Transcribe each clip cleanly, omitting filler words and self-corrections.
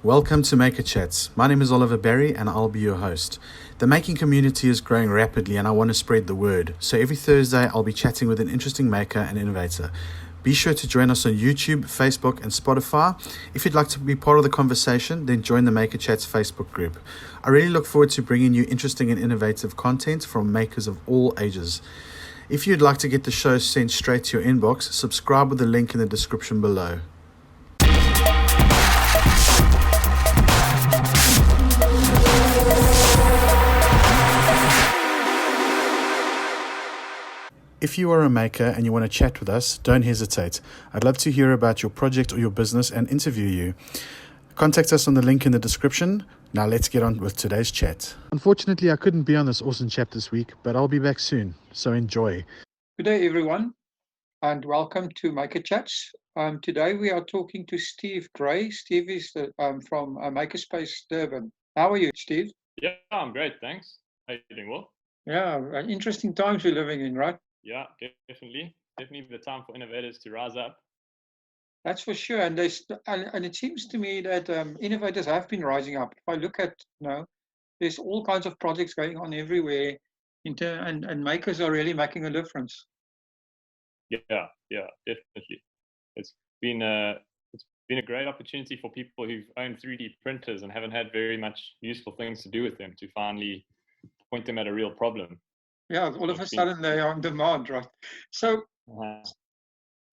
Welcome to MakerChats. My name is Oliver Berry and I'll be your host. The making community is growing rapidly and I want to spread the word. So every Thursday I'll be chatting with an interesting maker and innovator. Be sure to join us on YouTube, Facebook and Spotify. If you'd like to be part of the conversation, then join the MakerChats Facebook group. I really look forward to bringing you interesting and innovative content from makers of all ages. If you'd like to get the show sent straight to your inbox, subscribe with the link in the description below. If you are a maker and you want to chat with us, don't hesitate. I'd love to hear about your project or your business and interview you. Contact us on the link in the description. Now let's get on with today's chat. Unfortunately, I couldn't be on this awesome chat this week, but I'll be back soon, so enjoy. Good day, everyone, and welcome to MakerChats. Today we are talking to Steve Gray. Steve is from MakerSpace Durban. How are you, Steve? Yeah, I'm great, thanks. How are you doing, Will? Yeah, interesting times we're living in, right? Yeah, definitely. Definitely the time for innovators to rise up. That's for sure. And it seems to me that innovators have been rising up. If I look at, there's all kinds of projects going on everywhere, and makers are really making a difference. Yeah, definitely. It's been a great opportunity for people who've owned 3D printers and haven't had very much useful things to do with them to finally point them at a real problem. Yeah, all of a sudden they are on demand, right? So,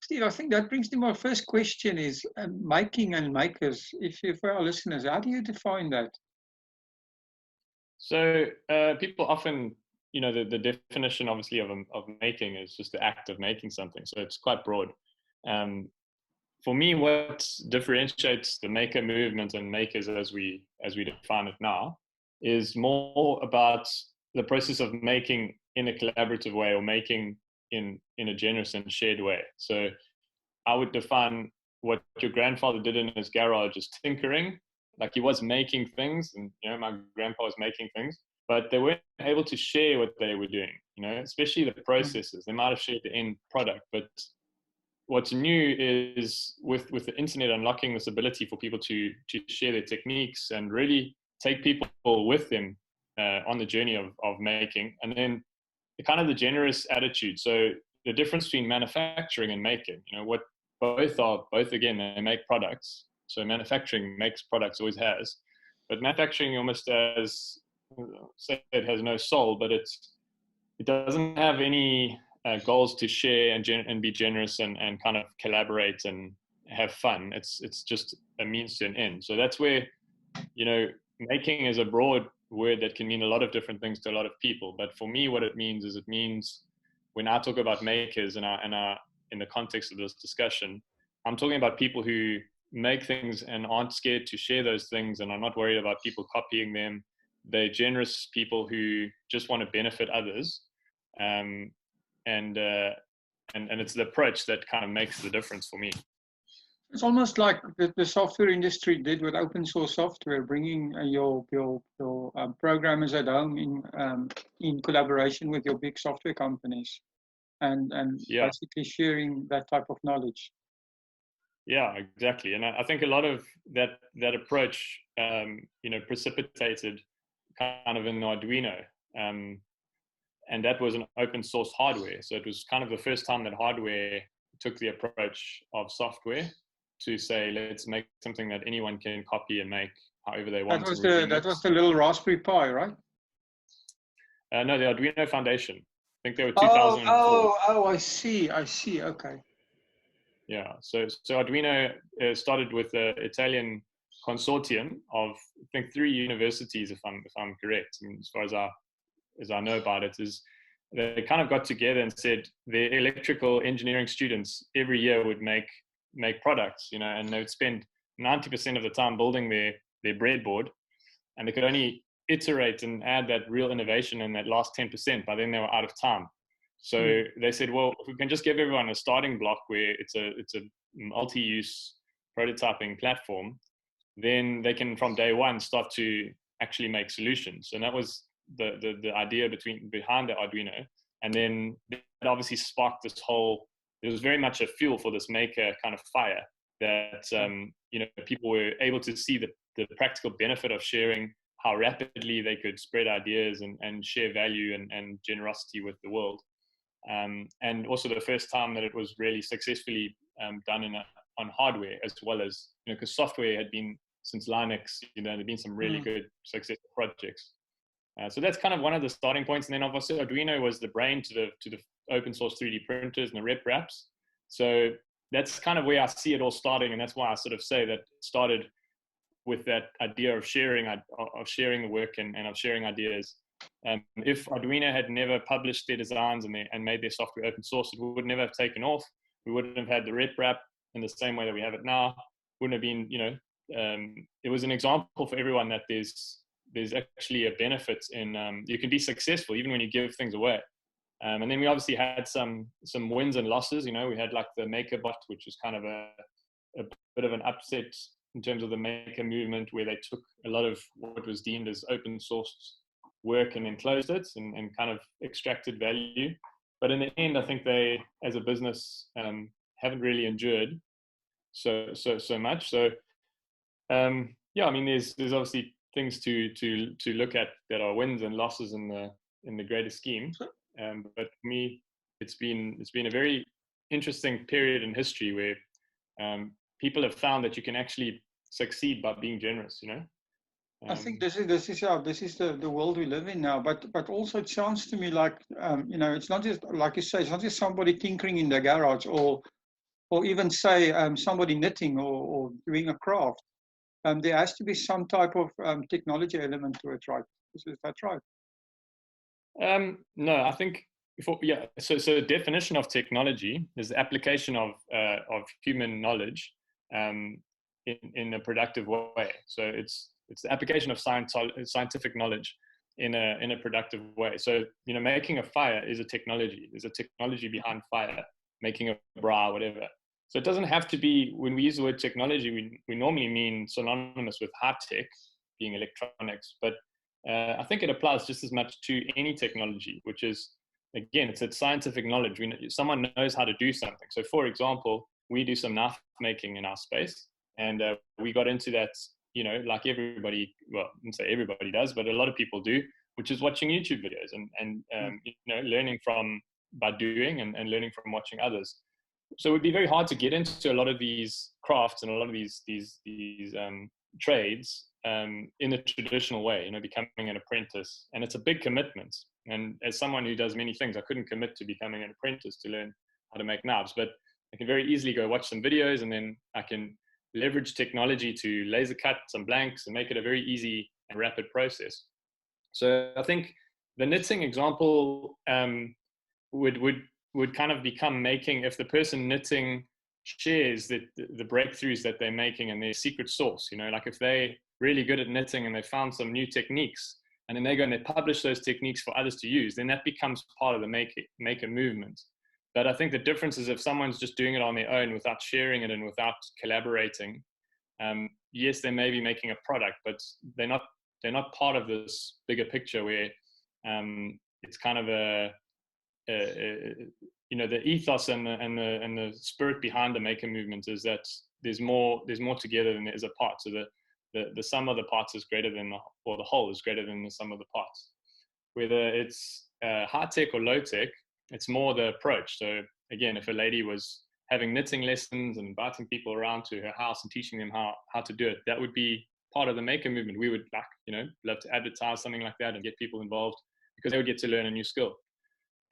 Steve, I think that brings to my first question is making and makers. If for our listeners, how do you define that? So people often, the definition obviously of making is just the act of making something. So it's quite broad. For me, what differentiates the maker movement and makers as we define it now is more about the process of making in a collaborative way or making in a generous and shared way. So I would define what your grandfather did in his garage as tinkering, like he was making things, and my grandpa was making things, but they weren't able to share what they were doing, especially the processes. They might have shared the end product, but what's new is with the internet unlocking this ability for people to share their techniques and really take people with them on the journey of making, and then the generous attitude. So the difference between manufacturing and making, what both again, they make products. So manufacturing makes products, always has, but manufacturing almost as say it has no soul, but it doesn't have any goals to share and be generous and kind of collaborate and have fun. It's just a means to an end. So that's where making is a broad word that can mean a lot of different things to a lot of people. But for me, what it means is when I talk about makers in the context of this discussion, I'm talking about people who make things and aren't scared to share those things and are not worried about people copying them. They're generous people who just want to benefit others. And it's the approach that kind of makes the difference for me. It's almost like the software industry did with open source software, bringing your programmers at home in collaboration with your big software companies, and basically sharing that type of knowledge. Yeah, exactly. And I think a lot of that approach, precipitated kind of in Arduino. And that was an open source hardware. So it was kind of the first time that hardware took the approach of software to say, let's make something that anyone can copy and make however they want. That was the little Raspberry Pi, right? No, the Arduino Foundation. I think they were 2004. Oh, I see. Okay. Yeah. So Arduino started with the Italian consortium of, I think, 3 universities, if I'm correct. I mean, as far as I know about it, is they kind of got together and said their electrical engineering students every year would make products, and they would spend 90% of the time building their breadboard, and they could only iterate and add that real innovation in that last 10%. By then they were out of time. So they said, well, if we can just give everyone a starting block where it's a multi-use prototyping platform, then they can from day one start to actually make solutions. And that was the idea behind the Arduino. And then that obviously sparked this whole, it was very much a fuel for this maker kind of fire that, people were able to see the the practical benefit of sharing, how rapidly they could spread ideas and share value and generosity with the world. And also the first time that it was really successfully done on hardware, as well as, because software had been since Linux, there'd been some really good successful projects. So that's kind of one of the starting points. And then obviously Arduino was the brain to the open source 3D printers and the rep wraps. So that's kind of where I see it all starting. And that's why I sort of say that it started with that idea of sharing the work and of sharing ideas. If Arduino had never published their designs and made their software open source, it would never have taken off. We wouldn't have had the rep wrap in the same way that we have it now. Wouldn't have been, it was an example for everyone that there's actually a benefit in, you can be successful even when you give things away. And then we obviously had some wins and losses. We had like the MakerBot, which was kind of a bit of an upset in terms of the maker movement, where they took a lot of what was deemed as open source work and then closed it and kind of extracted value. But in the end, I think they, as a business, haven't really endured so much. So yeah, I mean, there's obviously things to look at that are wins and losses in the greater scheme. But for me, it's been a very interesting period in history where people have found that you can actually succeed by being generous. I think this is the world we live in now. But also it sounds to me like it's not just, like you say, it's not just somebody tinkering in the garage or even say somebody knitting or doing a craft. There has to be some type of technology element to it, right? Is that right? No, I think so the definition of technology is the application of human knowledge in a productive way. So it's the application of scientific knowledge in a productive way. So making a fire is a technology. There's a technology behind fire, making a bra, whatever. So it doesn't have to be, when we use the word technology, we normally mean synonymous with high tech, being electronics, but I think it applies just as much to any technology, which is, again, it's scientific knowledge. Someone knows how to do something. So for example, we do some knife making in our space, and we got into that, like everybody, well, I wouldn't say everybody does, but a lot of people do, which is watching YouTube videos and learning by doing and learning from watching others. So it would be very hard to get into a lot of these crafts and a lot of these trades in the traditional way, becoming an apprentice. And it's a big commitment. And as someone who does many things, I couldn't commit to becoming an apprentice to learn how to make knives, but I can very easily go watch some videos, and then I can leverage technology to laser cut some blanks and make it a very easy and rapid process. So I think the knitting example would kind of become making, if the person knitting shares the breakthroughs that they're making and their secret sauce, like if they're really good at knitting and they found some new techniques, and then they go and they publish those techniques for others to use, then that becomes part of the maker movement. But I think the difference is if someone's just doing it on their own without sharing it and without collaborating, yes, they may be making a product, but they're not part of this bigger picture where it's kind of the ethos and the spirit behind the maker movement is that there's more together than there is apart. So the sum of the parts is greater than the whole is greater than the sum of the parts. Whether it's high tech or low tech, it's more the approach. So again, if a lady was having knitting lessons and inviting people around to her house and teaching them how to do it, that would be part of the maker movement. We would love to advertise something like that and get people involved, because they would get to learn a new skill.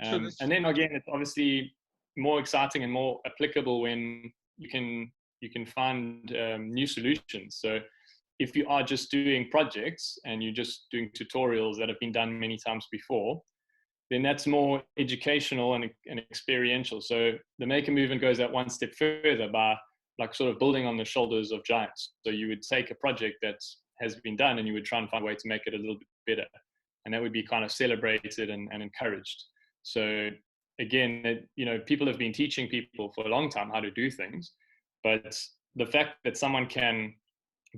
And then again, it's obviously more exciting and more applicable when you can find new solutions. So if you are just doing projects and you're just doing tutorials that have been done many times before, then that's more educational and experiential. So the maker movement goes that one step further by like sort of building on the shoulders of giants. So you would take a project that has been done and you would try and find a way to make it a little bit better. And that would be kind of celebrated and encouraged. So again, people have been teaching people for a long time how to do things, but the fact that someone can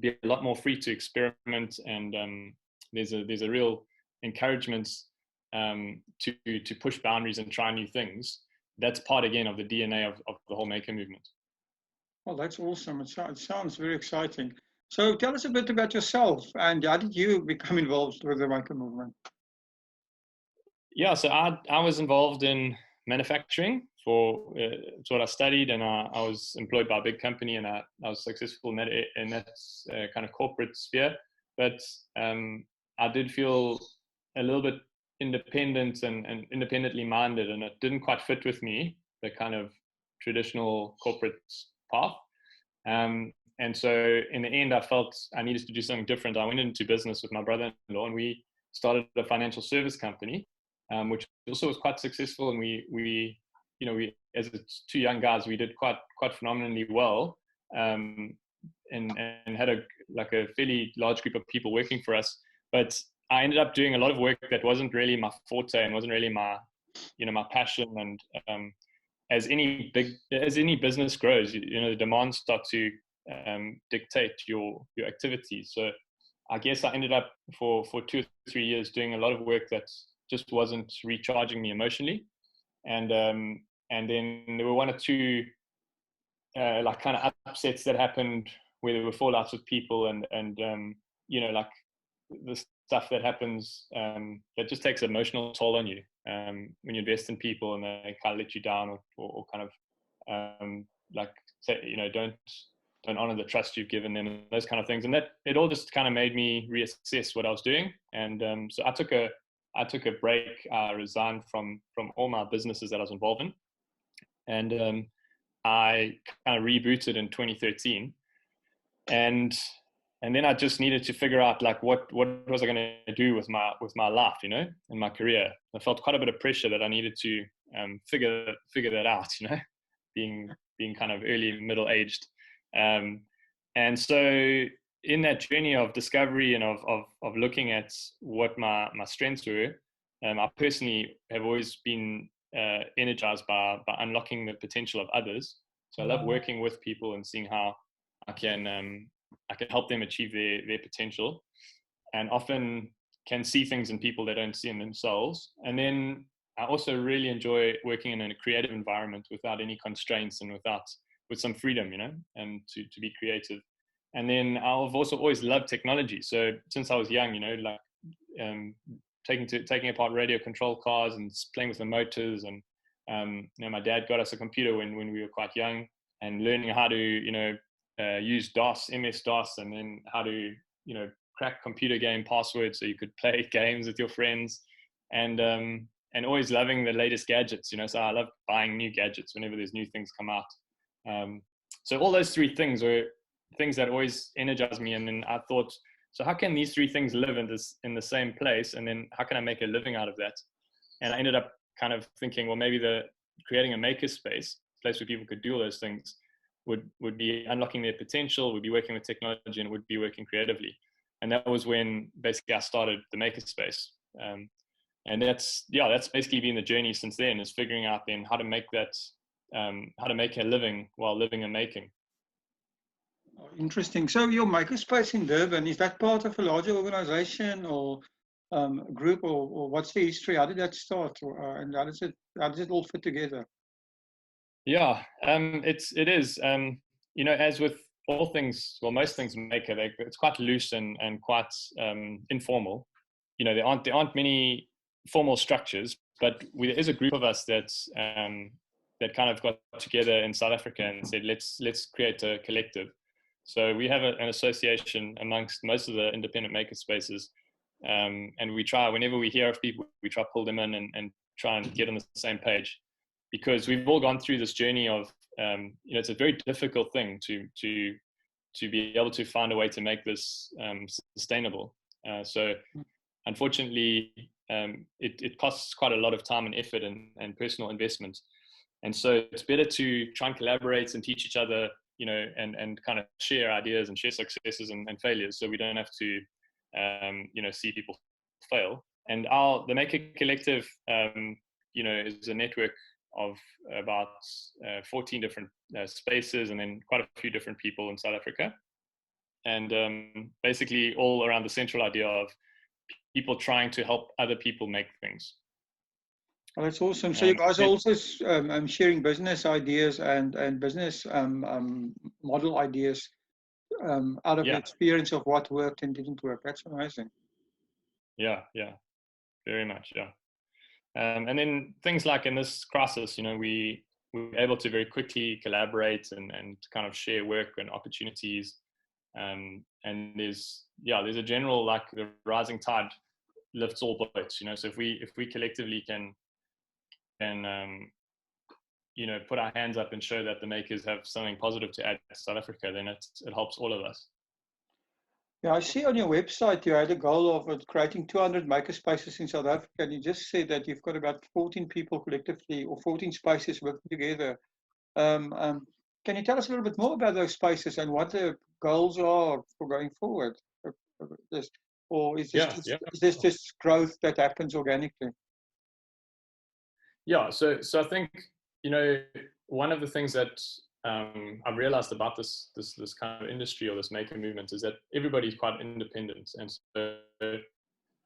be a lot more free to experiment, and there's a real encouragement to push boundaries and try new things. That's part again of the DNA of the whole maker movement. Well, that's awesome. It sounds very exciting. So tell us a bit about yourself and how did you become involved with the Maker movement? Yeah, so I was involved in manufacturing for it's what I studied, and I was employed by a big company, and I was successful in that kind of corporate sphere. But I did feel a little bit independent and independently minded, and it didn't quite fit with me, the kind of traditional corporate path. And so in the end, I felt I needed to do something different. I went into business with my brother-in-law, and we started a financial service company, which also was quite successful. And we as two young guys, we did quite phenomenally well, and had a fairly large group of people working for us. But I ended up doing a lot of work that wasn't really my forte and wasn't really my passion. And as any business grows, the demands start to dictate your activities. So I guess I ended up for 2 or 3 years doing a lot of work that just wasn't recharging me emotionally. And then there were 1 or 2 kind of upsets that happened where there were fallouts with people, and like the stuff that happens that just takes emotional toll on you when you invest in people and they kind of let you down, or kind of don't honor the trust you've given them, and those kind of things. And that it all just kind of made me reassess what I was doing. And so I took a break. I resigned from all my businesses that I was involved in, and I kind of rebooted in 2013. And then I just needed to figure out what was I going to do with my life, and my career. I felt quite a bit of pressure that I needed to figure that out, being kind of early middle aged. And so in that journey of discovery and of looking at what my strengths were, I personally have always been energized by unlocking the potential of others. So I love working with people and seeing how I can help them achieve their potential, and often can see things in people they don't see in themselves. And then I also really enjoy working in a creative environment without any constraints and with some freedom, and to be creative. And then I've also always loved technology. So since I was young, taking apart radio control cars and playing with the motors. And my dad got us a computer when we were quite young, and learning how to use MS-DOS, and then how to crack computer game passwords so you could play games with your friends, and always loving the latest gadgets. So I love buying new gadgets whenever there's new things come out. So all those 3 things were things that always energized me. And then I thought, so how can these 3 things live in the same place, and then how can I make a living out of that? And I ended up kind of thinking, well, maybe creating a makerspace, a place where people could do all those things, would be unlocking their potential, would be working with technology, and would be working creatively. And that was when basically I started the MakerSpace. And that's basically been the journey since then, is figuring out then how to make a living while living and making. Oh, interesting. So your MakerSpace in Durban, is that part of a larger organization or group, or what's the history? How did that start, and how does it all fit together? Yeah, it is. As with all things, well, most things Maker, it's quite loose and quite informal. There aren't many formal structures, but there is a group of us that kind of got together in South Africa and said, let's create a collective. So we have an association amongst most of the independent makerspaces, and we try, whenever we hear of people, we try to pull them in and try and get on the same page. Because we've all gone through this journey of, it's a very difficult thing to be able to find a way to make this sustainable. So unfortunately, it costs quite a lot of time and effort and personal investment. And so it's better to try and collaborate and teach each other, and kind of share ideas and share successes and failures, so we don't have to, see people fail. And the Maker Collective, is a network of about 14 different spaces, and then quite a few different people in South Africa. And basically all around the central idea of people trying to help other people make things. Oh, that's awesome. So you guys are also sharing business ideas and business model ideas out of the Yeah, experience of what worked and didn't work. That's amazing. yeah, very much, yeah. And then things like in this crisis, we were able to very quickly collaborate and kind of share work and opportunities. And there's a general, like, the rising tide lifts all boats. So if we collectively can put our hands up and show that the makers have something positive to add to South Africa, then it helps all of us. Yeah, I see on your website you had a goal of creating 200 makerspaces in South Africa, and you just said that you've got about 14 people collectively, or 14 spaces working together. Can you tell us a little bit more about those spaces and what the goals are for going forward? Or is this just growth that happens organically? Yeah, so I think, one of the things that I've realized about this kind of industry or this maker movement is that everybody's quite independent, and so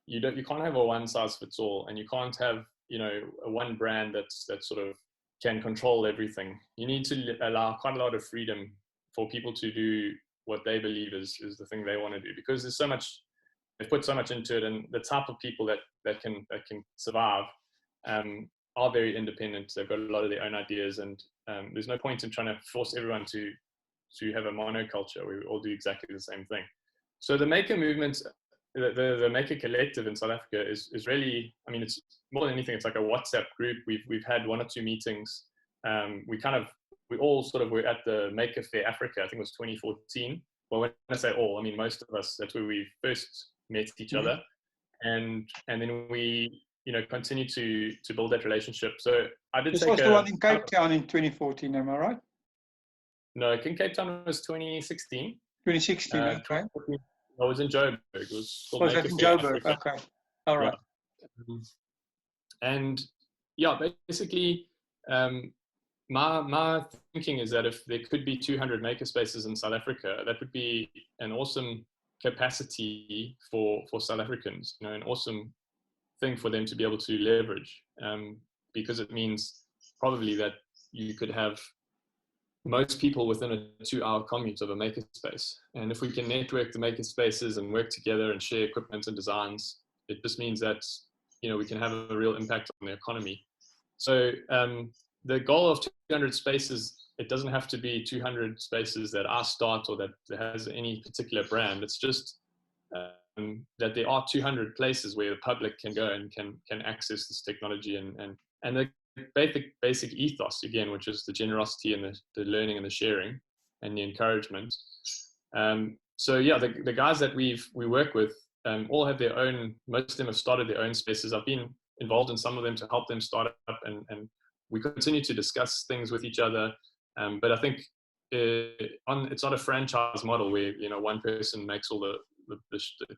you can't have a one size fits all, and you can't have a one brand that sort of can control everything. You need to allow quite a lot of freedom for people to do what they believe is the thing they want to do, because there's so much, they've put so much into it, and the type of people that can survive are very independent. They've got a lot of their own ideas, and there's no point in trying to force everyone to have a monoculture where we all do exactly the same thing. So the maker movement, the maker collective in South Africa is really, I mean, it's more than anything, it's like a WhatsApp group. We've had 1 or 2 meetings. We all sort of were at the Maker Fair Africa, I think it was 2014. Well, when I say all, I mean most of us. That's where we first met each other, and then we continue to build that relationship. So I did this take was the one in Cape Town in 2014, am I right? No, in Cape Town was 2016. 2016, okay. I was in Joburg. It was called Was that in Joburg? Okay, all right. Yeah. And yeah, basically, my thinking is that if there could be 200 makerspaces in South Africa, that would be an awesome capacity for South Africans, an awesome thing for them to be able to leverage, because it means probably that you could have most people within a 2-hour commute of a makerspace. And if we can network the makerspaces and work together and share equipment and designs, it just means that we can have a real impact on the economy. So the goal of 200 spaces, it doesn't have to be 200 spaces that I start or that has any particular brand. It's just that there are 200 places where the public can go and can access this technology and the basic ethos, again, which is the generosity and the learning and the sharing and the encouragement. So yeah, the guys that we work with all have their own, most of them have started their own spaces. I've been involved in some of them to help them start up, and we continue to discuss things with each other. But I think it's not a franchise model where one person makes all the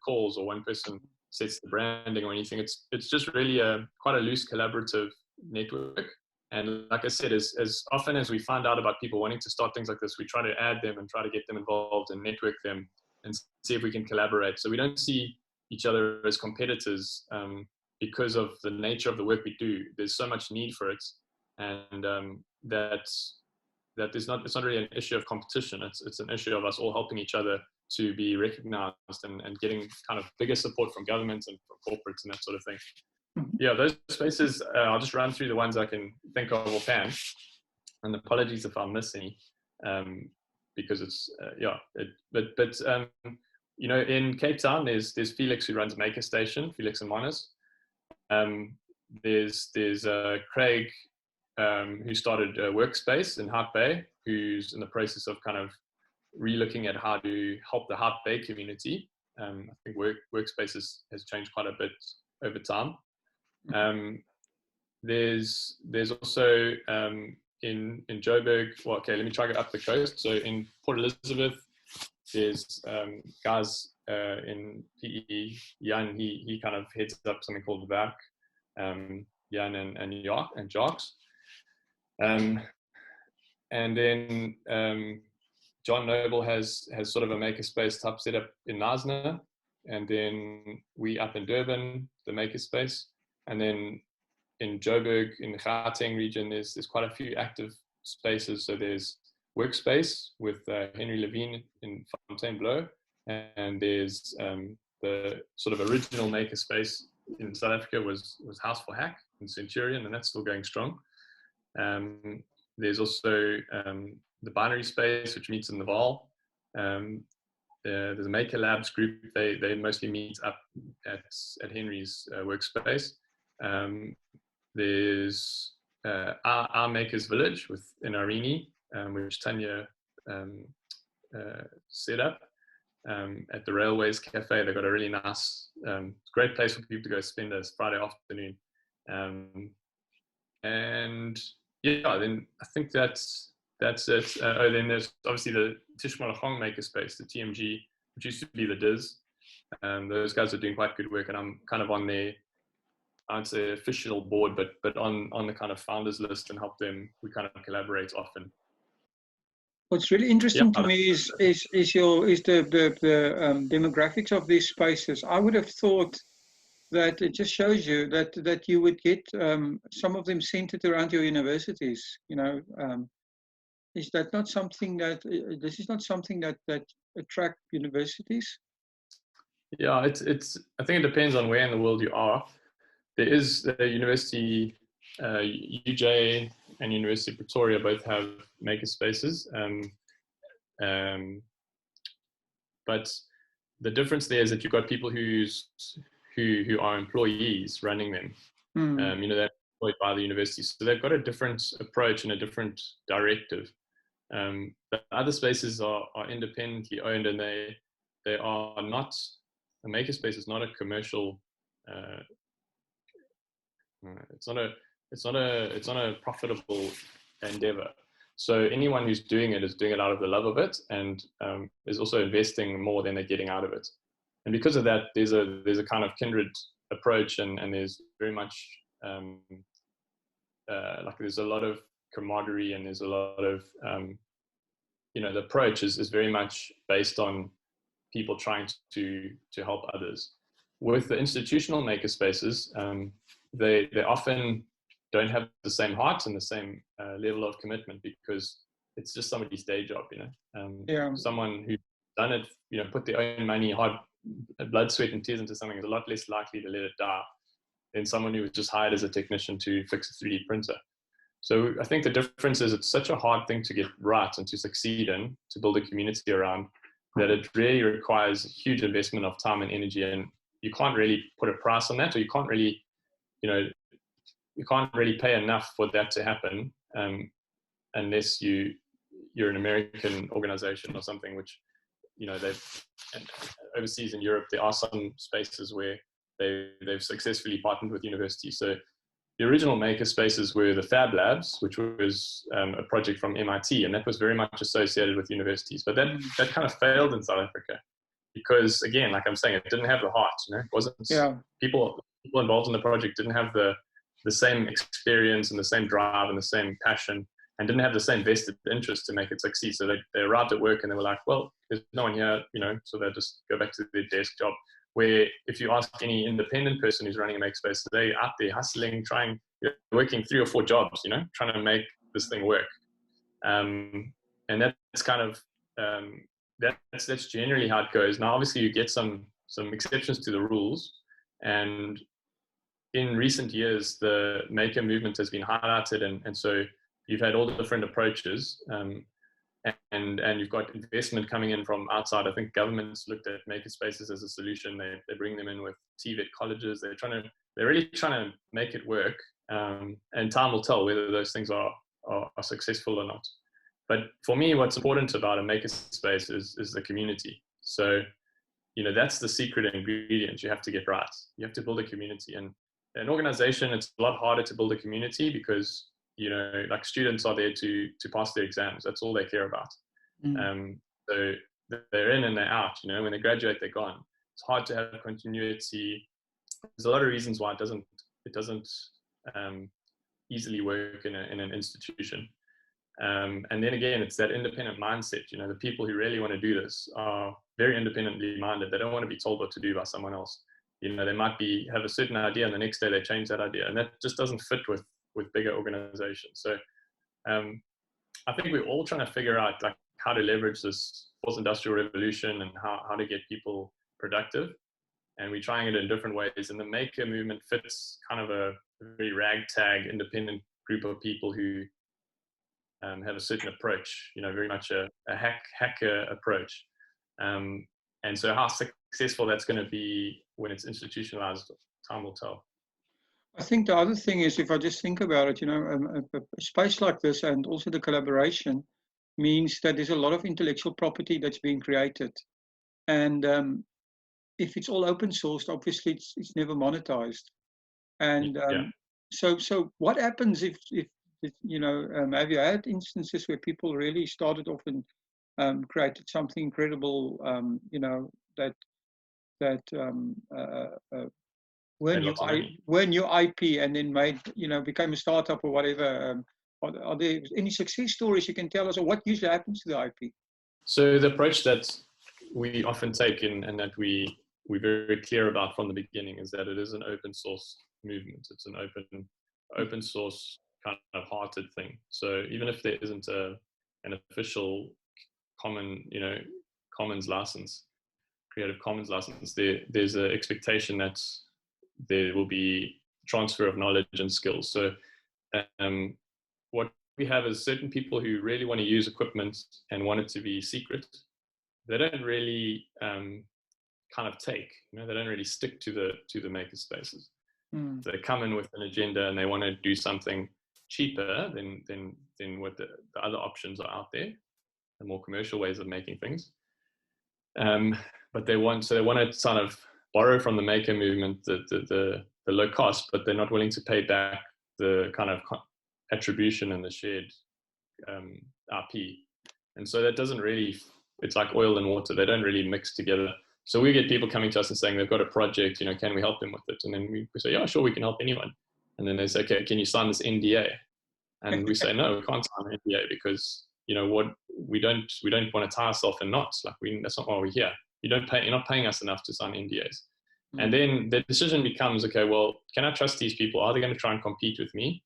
calls or one person sets the branding or anything. It's just really quite a loose collaborative network. And like I said, as often as we find out about people wanting to start things like this, we try to add them and try to get them involved and network them and see if we can collaborate. So we don't see each other as competitors because of the nature of the work we do. There's so much need for it, and that it's not really an issue of competition. It's an issue of us all helping each other to be recognized and getting kind of bigger support from governments and from corporates and that sort of thing. Yeah, those spaces, I'll just run through the ones I can think of offhand, and apologies if I miss any, because it's in Cape Town there's Felix, who runs Maker Station, Felix and Minus. There's Craig, who started Workspace in Hart Bay, who's in the process of kind of relooking at how to help the Hart Bay community. I think Workspace has changed quite a bit over time. There's also in Joburg, well, okay, let me try to get up the coast. So in Port Elizabeth, there's guys in PE. Jan, he kind of heads up something called VAC, Jan and Jacques. And then John Noble has sort of a makerspace type setup in Knysna, and then we up in Durban, the makerspace, and then in Joburg, in the Gauteng region, there's quite a few active spaces. So there's workspace with Henry Levine in Fontainebleau, and there's the sort of original MakerSpace in South Africa was House for Hack in Centurion, and that's still going strong. There's also the Binary Space, which meets in the Vaal. There's a Maker Labs group. They mostly meet up at Henry's workspace. There's our Makers Village in Arini, which Tanya set up at the Railways Cafe. They've got a really nice, great place for people to go spend a Friday afternoon. And yeah, then I think that's it. Then there's obviously the Tishmalachong Makerspace, the TMG, which used to be the DIS. Those guys are doing quite good work, and I'm kind of on their, I'd say, official board, but on the kind of founders list and help them. We kind of collaborate often. What's really interesting to me is the demographics of these spaces. I would have thought that it just shows you that you would get some of them centered around your universities. You know, is that not something that this is not something that attract universities? Yeah, it's. I think it depends on where in the world you are. There is the University, UJ and University of Pretoria both have makerspaces. But the difference there is that you've got people who are employees running them. You know, they're employed by the university, so they've got a different approach and a different directive. The other spaces are independently owned, and they are not. A makerspace is not a commercial. It's not a profitable endeavor. So anyone who's doing it is doing it out of the love of it, and is also investing more than they're getting out of it. And because of that, there's a kind of kindred approach, and there's very much like there's a lot of camaraderie, and there's a lot of you know, the approach is very much based on people trying to help others. With the institutional makerspaces, they often don't have the same heart and the same level of commitment, because it's just somebody's day job, you know. Someone who's done it, you know, put their own money, hard blood, sweat and tears into something is a lot less likely to let it die than someone who was just hired as a technician to fix a 3D printer. So I think the difference is it's such a hard thing to get right and to succeed in, to build a community around, that it really requires a huge investment of time and energy, and you can't really put a price on that, or you can't really, you know, you can't really pay enough for that to happen, unless you're an American organization or something, which, you know, overseas in Europe, there are some spaces where they've successfully partnered with universities. So the original makerspaces were the Fab Labs, which was a project from MIT, and that was very much associated with universities. But that kind of failed in South Africa, because, again, like I'm saying, it didn't have the heart. You know, it wasn't. People involved in the project didn't have the same experience and the same drive and the same passion, and didn't have the same vested interest to make it succeed. So they arrived at work and they were like, well, there's no one here, you know, so they'll just go back to their desk job. Where if you ask any independent person who's running a makerspace, they're out there hustling, trying, you know, working 3 or 4 jobs, you know, trying to make this thing work. And that's kind of, that's generally how it goes. Now, obviously you get some exceptions to the rules, and in recent years, the maker movement has been highlighted, and so you've had all the different approaches, and you've got investment coming in from outside. I think governments looked at makerspaces as a solution. They bring them in with TVET colleges. They're really trying to make it work, and time will tell whether those things are successful or not. But for me, what's important about a makerspace is the community. So, you know, that's the secret ingredient you have to get right. You have to build a community, and an organization, it's a lot harder to build a community because, you know, like, students are there to pass their exams. That's all they care about. So they're in and they're out. You know, when they graduate, they're gone. It's hard to have continuity. There's a lot of reasons why it doesn't easily work in an institution. And then again, it's that independent mindset. You know, the people who really want to do this are very independently minded. They don't want to be told what to do by someone else. You know, they might have a certain idea, and the next day they change that idea, and that just doesn't fit with bigger organizations. So I think we're all trying to figure out like how to leverage this fourth industrial revolution and how to get people productive. And we're trying it in different ways. And the maker movement fits kind of a very ragtag, independent group of people who have a certain approach, you know, very much a hacker approach. And so how successful that's going to be when it's institutionalized, time will tell. I think the other thing is, if I just think about it, you know, a space like this and also the collaboration means that there's a lot of intellectual property that's being created. And if it's all open sourced, obviously it's never monetized. And so what happens if you know, have you had instances where people really started off and created something incredible, you know, that were new IP and then made, you know, became a startup or whatever? Are there any success stories you can tell us, or what usually happens to the IP? So the approach that we often take and that we're very clear about from the beginning is that it is an open source movement. It's an open source kind of hearted thing. So even if there isn't an official common, you know, commons license, Creative Commons license, there's an expectation that there will be transfer of knowledge and skills. So what we have is certain people who really want to use equipment and want it to be secret. They don't really kind of take, you know, they don't really stick to the maker spaces. So they come in with an agenda and they want to do something cheaper than what the other options are out there, the more commercial ways of making things. But they want to sort of borrow from the maker movement the low cost, but they're not willing to pay back the kind of attribution and the shared RP. And so that doesn't really, it's like oil and water. They don't really mix together. So we get people coming to us and saying they've got a project, you know, can we help them with it? And then we say, yeah, sure, we can help anyone. And then they say, okay, can you sign this NDA? And we say, no, we can't sign an NDA because, you know, what we don't want to tie ourselves in knots. Like that's not why we're here. You're not paying us enough to sign NDAs. And then the decision becomes, okay, well, can I trust these people? Are they going to try and compete with me?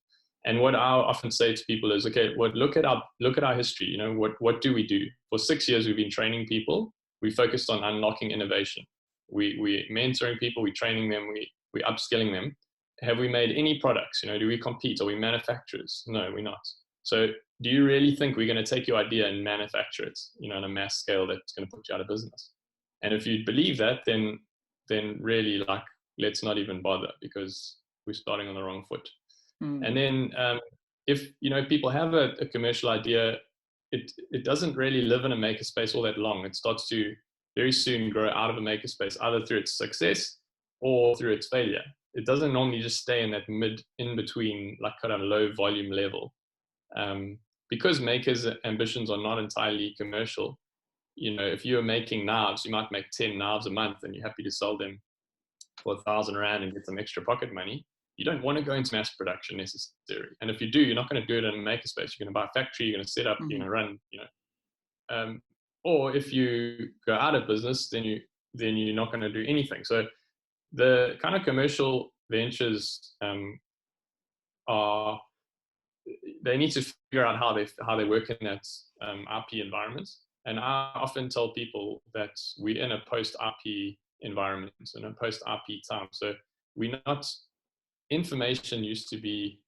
And what I often say to people is, okay, well, look at our history. You know, what do we do? For 6 years, we've been training people. We focused on unlocking innovation. We mentoring people, we training them, we upskilling them. Have we made any products? You know, do we compete? Are we manufacturers? No, we're not. So do you really think we're going to take your idea and manufacture it, you know, on a mass scale that's going to put you out of business? And if you believe that, then really, like, let's not even bother because we're starting on the wrong foot. And then if, you know, people have a commercial idea, it doesn't really live in a makerspace all that long. It starts to very soon grow out of a makerspace, either through its success or through its failure. It doesn't normally just stay in that in between, like kind of low volume level. Because makers' ambitions are not entirely commercial. You know, if you're making knives, you might make 10 knives a month and you're happy to sell them for 1,000 Rand and get some extra pocket money. You don't want to go into mass production necessarily. And if you do, you're not going to do it in a makerspace. You're going to buy a factory, you're going to set up, you're going to run, you know. Or if you go out of business, then you're not going to do anything. So the kind of commercial ventures they need to figure out how they work in that RP environment. And I often tell people that we're in a post-RP environment, in a post-RP time. So information used to be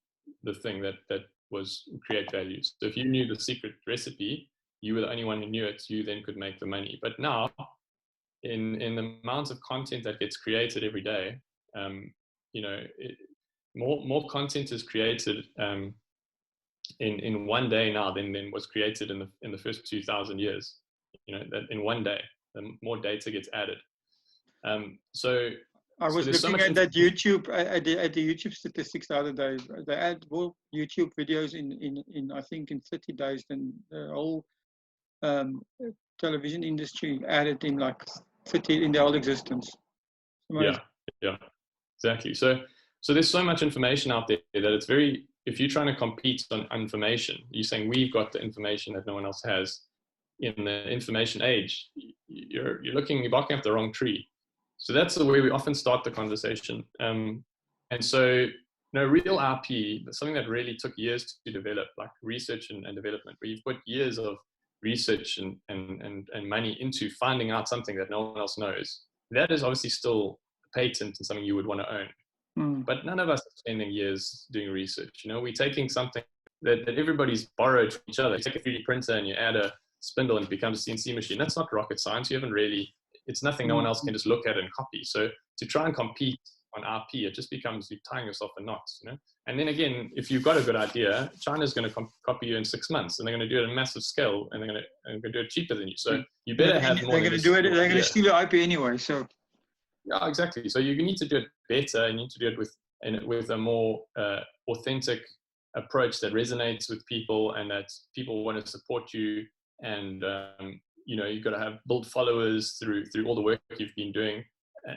the thing that was create value. So if you knew the secret recipe, you were the only one who knew it, you then could make the money. But now, in the amount of content that gets created every day, you know, more content is created in one day now than was created in the first 2,000 years. You know, that in one day, the more data gets added. So I was looking at that YouTube at the YouTube statistics the other day. They add more YouTube videos in I think in 30 days than the whole television industry added in like 30 in their whole existence. Yeah, exactly. So there's so much information out there that it's very, if you're trying to compete on information, you're saying we've got the information that no one else has. In the information age, you're barking up the wrong tree. So that's the way we often start the conversation. And so no, real IP, something that really took years to develop, like research and development, where you've put years of research and money into finding out something that no one else knows. That is obviously still a patent and something you would want to own. But none of us are spending years doing research. You know, we're taking something that everybody's borrowed from each other. You take a 3D printer and you add a spindle and it becomes a CNC machine. That's not rocket science. You haven't really, it's nothing no one else can just look at and copy. So to try and compete on RP, it just becomes you tying yourself in knots, you know? And then again, if you've got a good idea, China's going to copy you in 6 months, and they're going to do it at a massive scale, and they're going to do it cheaper than you. So you better have more. They're going to do it. They're going to steal your IP anyway. So yeah, exactly. So you need to do it better, and you need to do it with a more authentic approach that resonates with people, and that people want to support you. And you know, you've got to build followers through all the work you've been doing.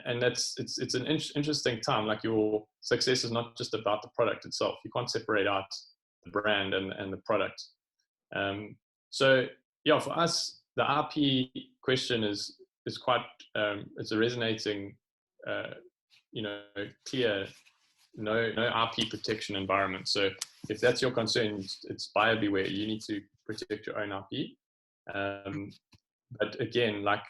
And it's an interesting time. Like, your success is not just about the product itself. You can't separate out the brand and the product. So yeah, for us, the RP question is quite it's a resonating, you know, clear no RP protection environment. So if that's your concern, it's buyer beware. You need to protect your own RP. But again, like,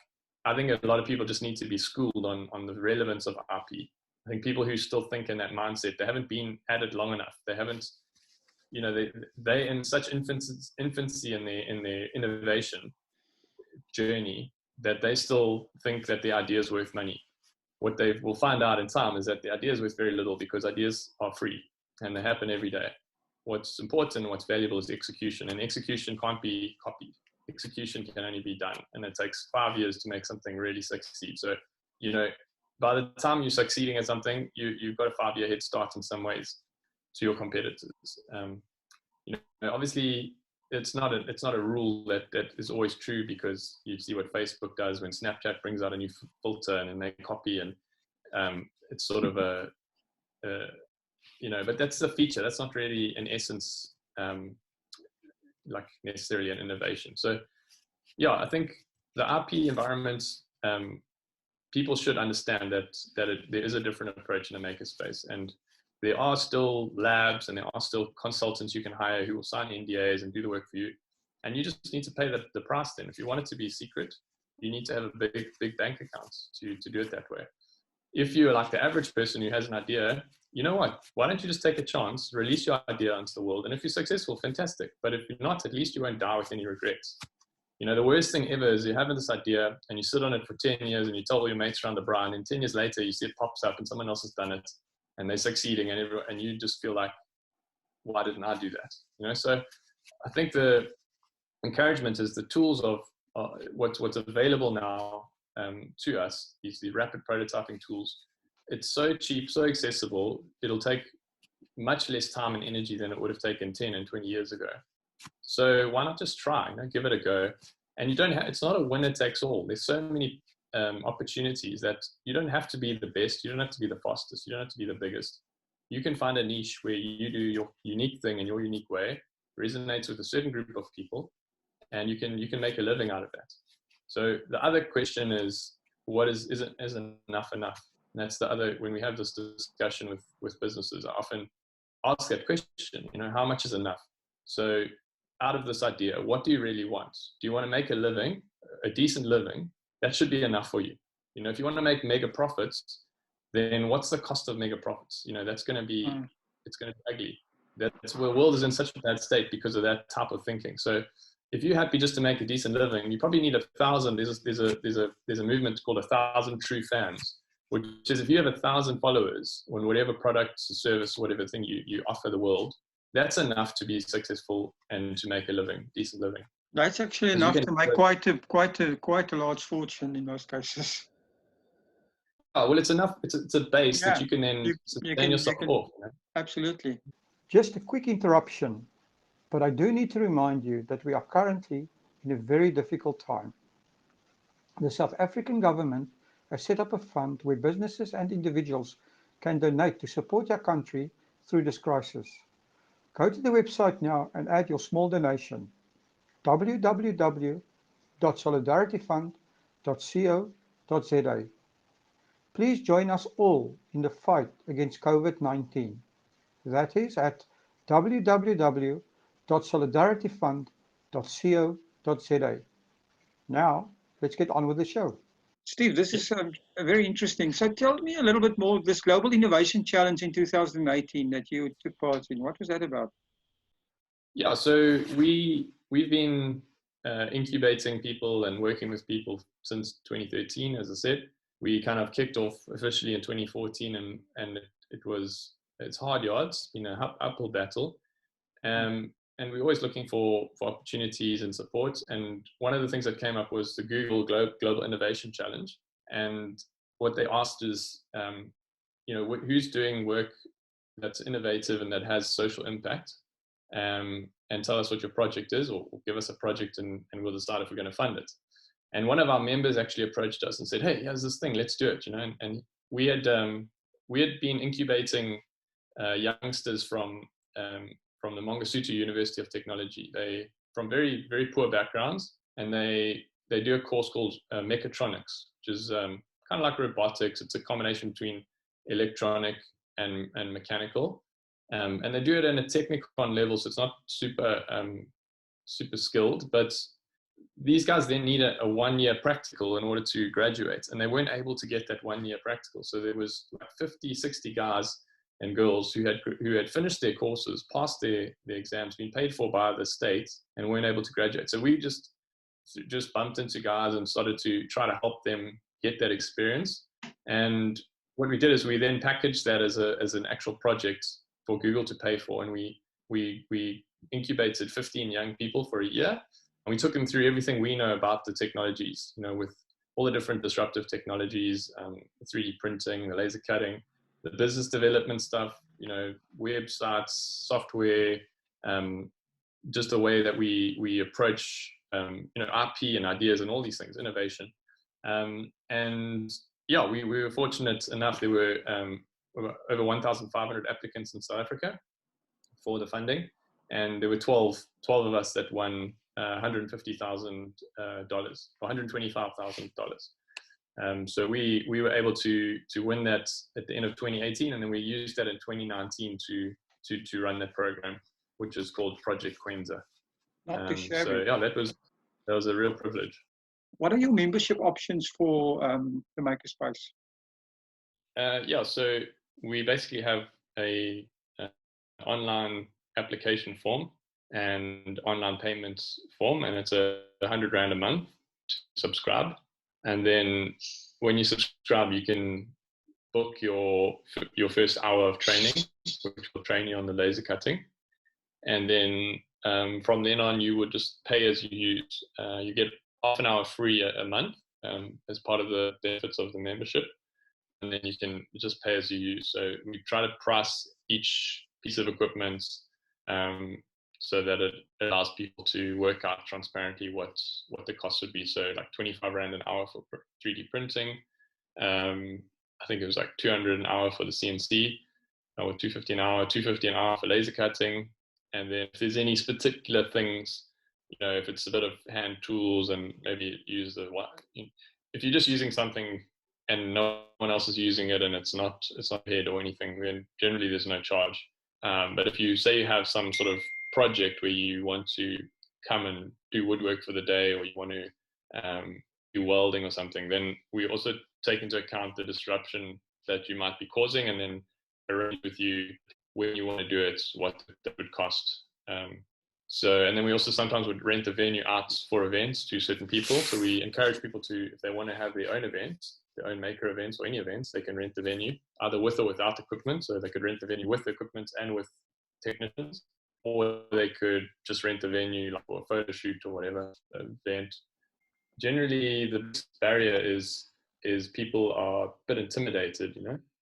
I think a lot of people just need to be schooled on the relevance of RP. I think people who still think in that mindset, they haven't been at it long enough. They haven't, you know, they in such infancy in their innovation journey that they still think that the idea is worth money. What they will find out in time is that the idea is worth very little, because ideas are free and they happen every day. What's important, what's valuable is execution, and execution can't be copied. Execution can only be done, and it takes 5 years to make something really succeed. So, you know, by the time you're succeeding at something, you've got a 5-year head start in some ways to your competitors. You know, obviously it's not a rule that is always true, because you see what Facebook does when Snapchat brings out a new filter and then they copy, and it's sort of a you know, but that's a feature. That's not really in essence like necessarily an innovation. So yeah, I think the RP environment, people should understand that there is a different approach in the makerspace, and there are still labs and there are still consultants you can hire who will sign NDAs and do the work for you, and you just need to pay the price. Then if you want it to be secret, you need to have a big bank account to do it that way. If you're like the average person who has an idea, you know what, why don't you just take a chance, release your idea into the world, and if you're successful, fantastic. But if you're not, at least you won't die with any regrets. You know, the worst thing ever is you have this idea and you sit on it for 10 years and you tell all your mates around the bar, and 10 years later you see it pops up and someone else has done it and they're succeeding, and you just feel like, why didn't I do that? You know, so I think the encouragement is the tools of what's available now to us, the rapid prototyping tools. It's so cheap, so accessible. It'll take much less time and energy than it would have taken 10 and 20 years ago. So why not just try, you know, give it a go? And you don't have, it's not a winner takes all. There's so many opportunities that you don't have to be the best. You don't have to be the fastest. You don't have to be the biggest. You can find a niche where you do your unique thing in your unique way, resonates with a certain group of people, and you can make a living out of that. So the other question is, what is enough enough? And that's the other, when we have this discussion with businesses, I often ask that question, you know, how much is enough? So out of this idea, what do you really want? Do you want to make a living, a decent living? That should be enough for you. You know, if you want to make mega profits, then what's the cost of mega profits? You know, that's going to be, it's going to be ugly. That's where the world is in such a bad state because of that type of thinking. So if you're happy just to make a decent living, you probably need 1,000. There's a movement called 1,000 true fans, which is if you have 1,000 followers on whatever product, service, whatever thing you offer the world, that's enough to be successful and to make a living, decent living. That's actually enough to make quite a large fortune in most cases. Oh, well, it's enough. It's a base that you can then sustain yourself off. You know? Absolutely. Just a quick interruption, but I do need to remind you that we are currently in a very difficult time. The South African government has set up a fund where businesses and individuals can donate to support their country through this crisis. Go to the website now and add your small donation. www.solidarityfund.co.za. Please join us all in the fight against COVID-19. That is at www.solidarityfund.co.za. Now, let's get on with the show. Steve, this is very interesting. So tell me a little bit more of this Global Innovation Challenge in 2018 that you took part in. What was that about? Yeah, so we've been incubating people and working with people since 2013, as I said. We kind of kicked off officially in 2014, and it's hard yards, uphill battle. And we're always looking for opportunities and support. And one of the things that came up was the Google Global Innovation Challenge. And what they asked is, who's doing work that's innovative and that has social impact, and tell us what your project is, or give us a project and we'll decide if we're going to fund it. And one of our members actually approached us and said, hey, here's this thing, let's do it. And we had been incubating youngsters from the Mangosuthu University of Technology. They from very, very poor backgrounds, and they do a course called mechatronics, which is kind of like robotics. It's a combination between electronic and mechanical, and they do it in a technical level, so it's not super skilled. But these guys then need a 1 year practical in order to graduate, and they weren't able to get that 1 year practical. So there was like 50, 60 guys and girls who had finished their courses, passed their exams, been paid for by the state, and weren't able to graduate. So we just bumped into guys and started to try to help them get that experience. And what we did is we then packaged that as an actual project for Google to pay for, and we incubated 15 young people for a year, and we took them through everything we know about the technologies, with all the different disruptive technologies, 3D printing, the laser cutting, the business development stuff, websites, software, just the way that we approach, IP and ideas and all these things, innovation. And yeah, we were fortunate enough. There were over 1,500 applicants in South Africa for the funding, and there were 12 of us that won $150,000, $125,000. So we were able to win that at the end of 2018, and then we used that in 2019 to run that program, which is called Project Quenza. So yeah, that was a real privilege. What are your membership options for the MakerSpace? Yeah, so we basically have a online application form and online payments form, and it's 100 Rand a month to subscribe. And then when you subscribe, you can book your first hour of training, which will train you on the laser cutting. And then from then on, you would just pay as you use. You get half an hour free a month as part of the benefits of the membership. And then you can just pay as you use. So we try to price each piece of equipment so that it allows people to work out transparently what the cost would be. So like 25 Rand an hour for 3D printing. I think it was like 200 an hour for the CNC, or 250 an hour, 250 an hour for laser cutting. And then if there's any particular things, if it's a bit of hand tools and maybe use if you're just using something and no one else is using it and it's not paid or anything, then generally there's no charge. But if you say you have some sort of project where you want to come and do woodwork for the day, or you want to do welding or something, then we also take into account the disruption that you might be causing, and then arrange with you when you want to do it, what that would cost. And then we also sometimes would rent the venue out for events to certain people. So we encourage people to, if they want to have their own events, their own maker events or any events, they can rent the venue either with or without equipment. So they could rent the venue with equipment and with technicians, or they could just rent the venue like for a photo shoot or whatever event. Generally, the biggest barrier is people are a bit intimidated.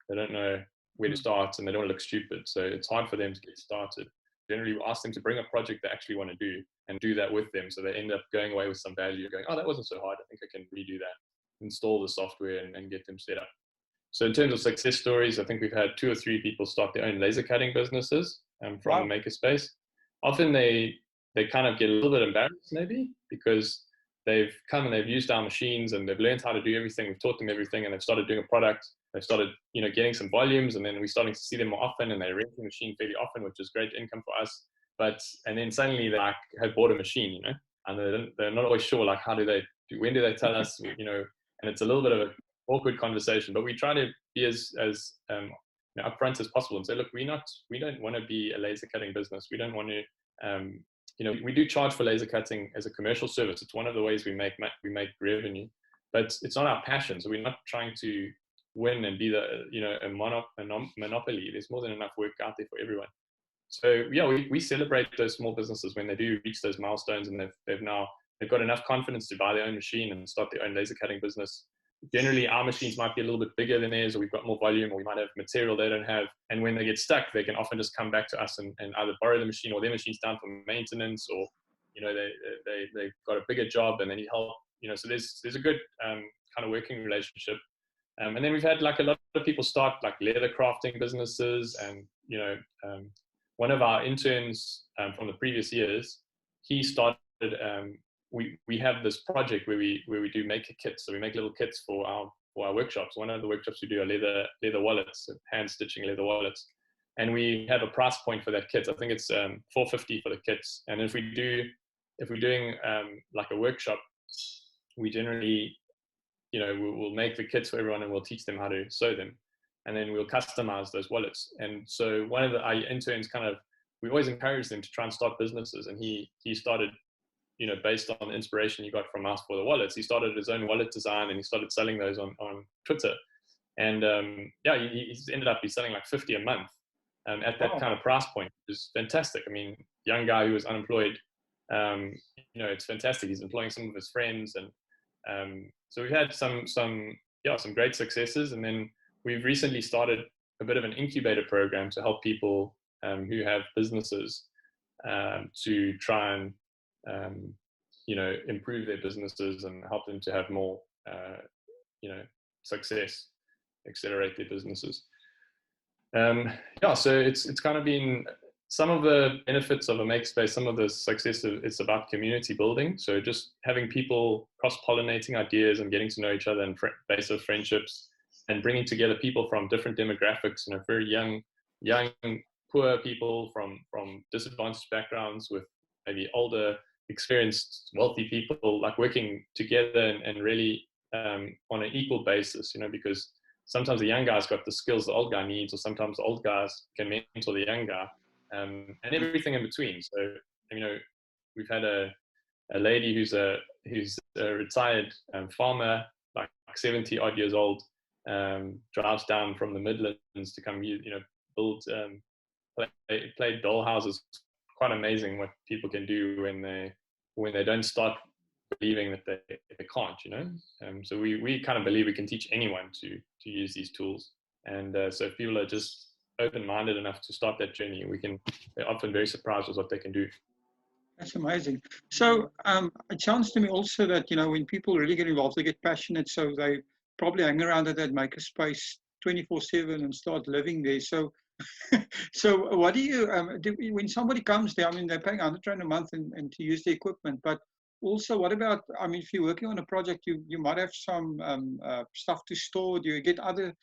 They don't know where to start and they don't want to look stupid. So it's hard for them to get started. Generally, we ask them to bring a project they actually want to do and do that with them. So they end up going away with some value, going, oh, that wasn't so hard. I think I can redo that, install the software and get them set up. So in terms of success stories, I think we've had 2 or 3 people start their own laser cutting businesses from the MakerSpace. Often they kind of get a little bit embarrassed maybe, because they've come and they've used our machines and they've learned how to do everything. We've taught them everything, and they've started doing a product. They've started, getting some volumes, and then we're starting to see them more often, and they're renting the machine fairly often, which is great income for us. And then suddenly they like have bought a machine, and they're not always sure, like, when do they tell us, and it's a little bit of an awkward conversation, but we try to be as upfront as possible and say, look, we don't want to be a laser cutting business. We don't want to, we do charge for laser cutting as a commercial service. It's one of the ways we make revenue, but it's not our passion. So we're not trying to win and be a monopoly. There's more than enough work out there for everyone. So yeah, we celebrate those small businesses when they do reach those milestones, and they've got enough confidence to buy their own machine and start their own laser cutting business. Generally, our machines might be a little bit bigger than theirs, or we've got more volume, or we might have material they don't have. And when they get stuck, they can often just come back to us and either borrow the machine, or their machine's down for maintenance, or they've got a bigger job and they need help. So there's a good kind of working relationship. And then we've had like a lot of people start like leather crafting businesses, and one of our interns from the previous years, he started. We have this project where we do maker kits. So we make little kits for our workshops. One of the workshops we do are leather wallets, hand stitching leather wallets, and we have a price point for that kit. I think it's $450 for the kits. And if we're doing like a workshop, we generally we'll make the kits for everyone and we'll teach them how to sew them, and then we'll customize those wallets. And so one of our interns we always encourage them to try and start businesses, and he started, based on the inspiration he got from us for the wallets, he started his own wallet design, and he started selling those on Twitter. And he's ended up selling like 50 a month at that kind of price point, which is fantastic. I mean, young guy who was unemployed, it's fantastic. He's employing some of his friends, and so we've had some great successes. And then we've recently started a bit of an incubator program to help people who have businesses to try and improve their businesses and help them to have more success, accelerate their businesses. So it's kind of been some of the benefits of a MakerSpace. Some of the success it's about community building. So just having people cross-pollinating ideas and getting to know each other and base of friendships, and bringing together people from different demographics, very young poor people from disadvantaged backgrounds with maybe older, experienced, wealthy people, like working together and really on an equal basis, because sometimes the young guy's got the skills the old guy needs, or sometimes the old guys can mentor the young guy, and everything in between. So, we've had a lady who's a retired farmer, like 70 odd years old, drives down from the Midlands to come, build, play doll houses. Quite amazing what people can do when they don't start believing that they can't, so we kind of believe we can teach anyone to use these tools. And so if people are just open-minded enough to start that journey, they're often very surprised with what they can do. That's amazing. So it sounds to me also that, when people really get involved, they get passionate, so they probably hang around at that MakerSpace 24/7 and start living there. So so what do you do when somebody comes there? I mean, they're paying £100 a month and to use the equipment, but also what about, if you're working on a project, you might have some stuff to store. Do you get other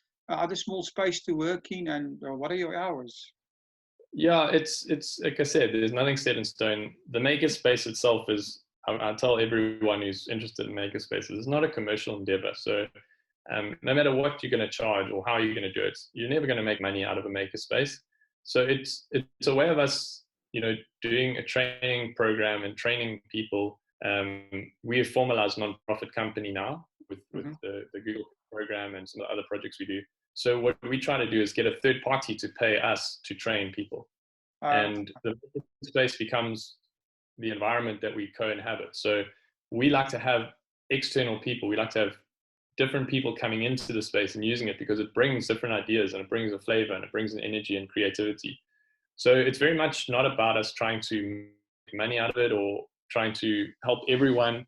small space to work in, and what are your hours? Yeah, it's like I said, there's nothing set in stone. The MakerSpace itself is, I tell everyone who's interested in MakerSpaces, it's not a commercial endeavor. So no matter what you're going to charge or how you're going to do it, you're never going to make money out of a MakerSpace. So it's a way of us, doing a training program and training people. We have formalized a non-profit company now with the Google program and some of the other projects we do. So what we try to do is get a third party to pay us to train people. And the space becomes the environment that we co-inhabit. So we like to have external people. We like to have different people coming into the space and using it, because it brings different ideas and it brings a flavor and it brings an energy and creativity. So it's very much not about us trying to make money out of it or trying to help everyone,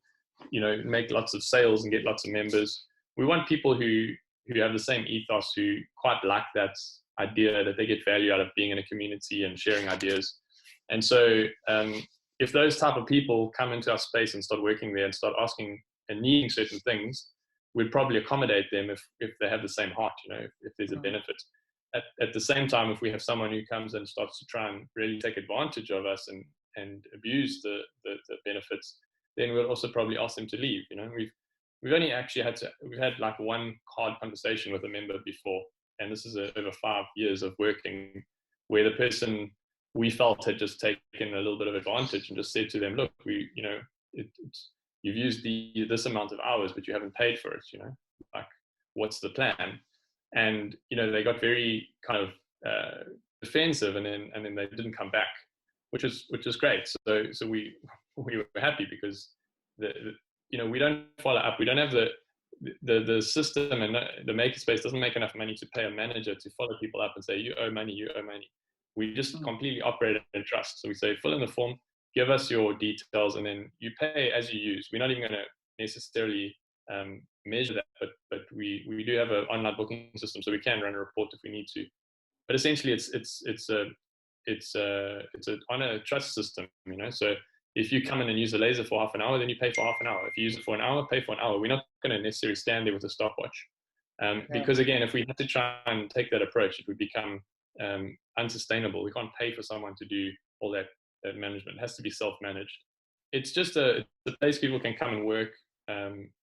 make lots of sales and get lots of members. We want people who have the same ethos, who quite like that idea that they get value out of being in a community and sharing ideas. And so if those type of people come into our space and start working there and start asking and needing certain things, we'd probably accommodate them if they have the same heart, you know, if there's a benefit. At the same time, if we have someone who comes and starts to try and really take advantage of us and abuse the benefits, then we'll also probably ask them to leave. You know, we've only actually we've had like one hard conversation with a member before, and this is over 5 years of working, where the person we felt had just taken a little bit of advantage and just said to them, look, you've used this amount of hours, but you haven't paid for it, you know, like, what's the plan? And, you know, they got very kind of defensive, and then they didn't come back, which is great. So we were happy because you know, we don't follow up. We don't have the system, and the MakerSpace doesn't make enough money to pay a manager to follow people up and say, you owe money, you owe money. We just completely operate in trust. So we say, fill in the form, give us your details, and then you pay as you use. We're not even going to necessarily measure that, but we do have an online booking system, so we can run a report if we need to. But essentially, it's on a trust system, you know. So if you come in and use the laser for half an hour, then you pay for half an hour. If you use it for an hour, pay for an hour. We're not going to necessarily stand there with a stopwatch, because again, if we had to try and take that approach, it would become unsustainable. We can't pay for someone to do all that management. It has to be self-managed. It's just a place people can come and work.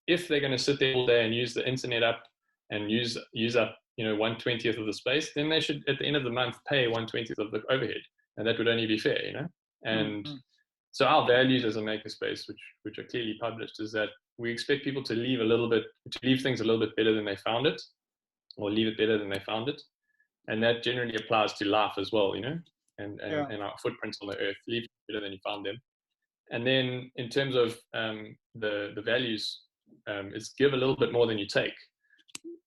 If they're going to sit there all day and use the internet up and use up, you know, 1/20th of the space, then they should at the end of the month pay 1/20th of the overhead, and that would only be fair, you know. And so our values as a makerspace, which are clearly published, is that we expect people to leave things a little bit better than they found it, or leave it better than they found it. And that generally applies to life as well, you know, and our footprints on the earth. Leave better than you found them. And then in terms of the values, it's give a little bit more than you take.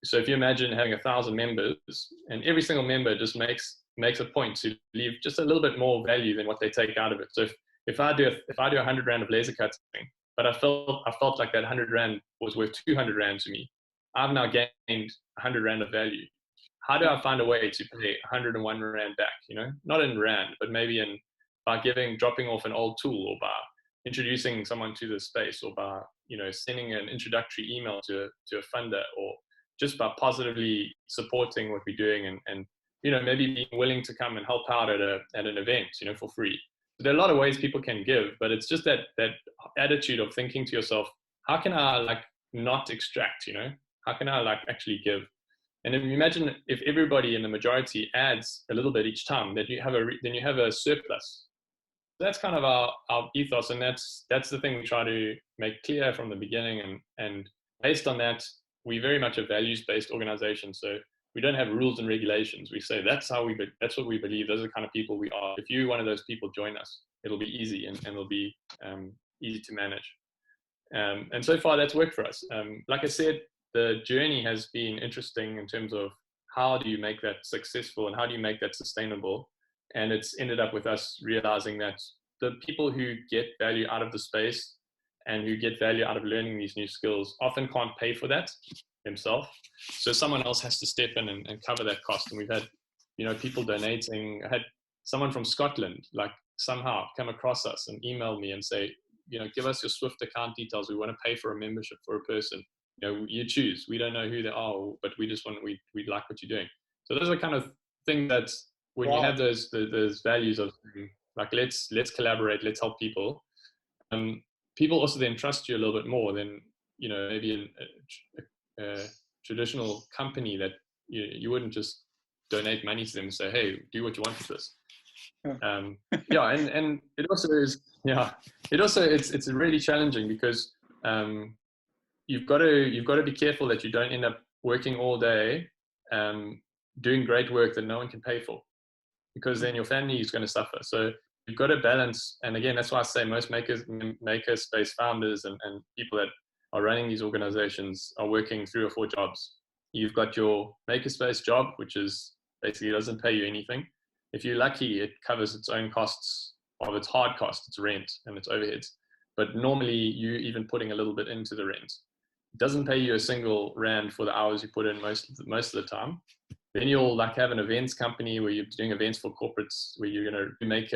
So if you imagine having 1,000 members, and every single member just makes a point to leave just a little bit more value than what they take out of it. So if I do 100 Rand of laser cutting, but I felt like that 100 Rand was worth 200 Rand to me, I've now gained 100 Rand of value. How do I find a way to pay 101 Rand back? You know, not in Rand, but maybe by dropping off an old tool, or by introducing someone to the space, or by, you know, sending an introductory email to a funder, or just by positively supporting what we're doing, and you know, maybe being willing to come and help out at an event, you know, for free. So there are a lot of ways people can give, but it's just that attitude of thinking to yourself, how can I like not extract, you know? How can I like actually give? And if you imagine if everybody in the majority adds a little bit each time, then you have a surplus. That's kind of our ethos, and that's the thing we try to make clear from the beginning. And based on that, we're very much a values-based organization. So we don't have rules and regulations. We say that's what we believe. Those are the kind of people we are. If you're one of those people, join us. It'll be easy, and it'll be easy to manage. And so far, that's worked for us. Like I said, the journey has been interesting in terms of how do you make that successful and how do you make that sustainable. And it's ended up with us realizing that the people who get value out of the space and who get value out of learning these new skills often can't pay for that themselves. So someone else has to step in and cover that cost. And we've had, you know, people donating. I had someone from Scotland, like somehow come across us and email me and say, you know, give us your Swift account details. We want to pay for a membership for a person. You know, you choose. We don't know who they are, but we just we like what you're doing. So those are kind of things that when you have those values of like, let's collaborate, let's help people. People also then trust you a little bit more than, you know, maybe in a traditional company that you wouldn't just donate money to them and say, hey, do what you want with this. And it also is, it's really challenging because you've got to be careful that you don't end up working all day doing great work that no one can pay for, because then your family is going to suffer. So you've got to balance. And again, that's why I say most makerspace founders and people that are running these organizations are working 3 or 4 jobs. You've got your makerspace job, which is basically doesn't pay you anything. If you're lucky, it covers its own costs of its hard costs, its rent and its overheads. But normally you even putting a little bit into the rent. It doesn't pay you a single Rand for the hours you put in most of the time. Then you'll like have an events company where you're doing events for corporates, where you're going to make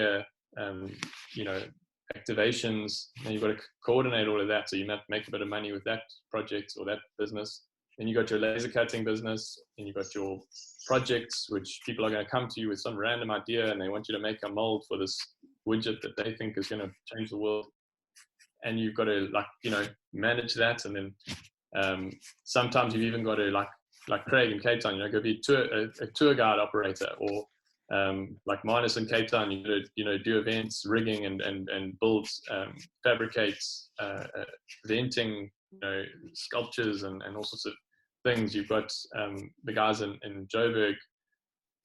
activations, and you've got to coordinate all of that. So you might make a bit of money with that project or that business. Then you got your laser cutting business, and you got your projects, which people are going to come to you with some random idea, and they want you to make a mold for this widget that they think is going to change the world. And you've got to, like, you know, manage that. And then sometimes you've even got to, like Craig in Cape Town, you know, go be a tour guide operator, or like Minus in Cape Town, you got to, you know, do events, rigging, and build, fabricate, venting, you know, sculptures and all sorts of things. You've got the guys in Joburg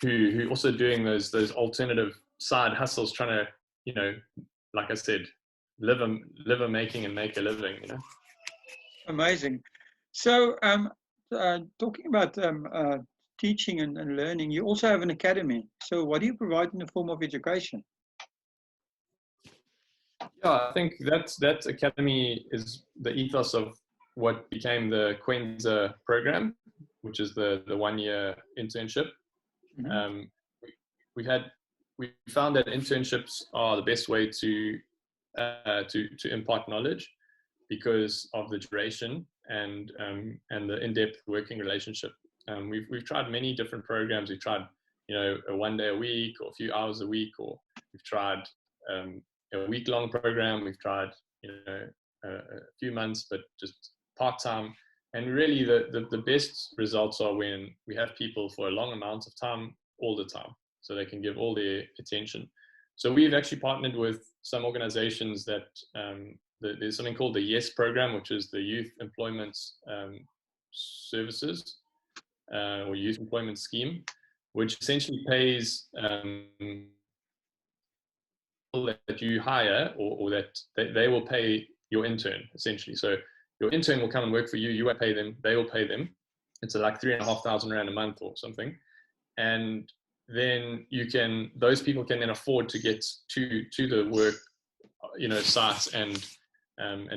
who also doing those alternative side hustles, trying to, you know, like I said, live a making and make a living, you know. Amazing. So talking about teaching and learning, you also have an academy. So what do you provide in the form of education? Yeah, I think that academy is the ethos of what became the Quenza program, which is the 1-year internship. Mm-hmm. We found that internships are the best way to impart knowledge because of the duration and the in-depth working relationship. We've tried many different programs. We've tried, you know, a 1 day a week or a few hours a week, or we've tried a week-long program. We've tried, you know, a few months, but just part-time. And really the best results are when we have people for a long amount of time, all the time, so they can give all their attention. So we've actually partnered with some organizations that there's something called the YES program, which is the Youth Employment Services or Youth Employment Scheme, which essentially pays that you hire, or that they will pay your intern, essentially. So your intern will come and work for you. You will pay them. They will pay them. It's like 3,500 rand a month or something, and then those people can then afford to get to the work, you know, sites and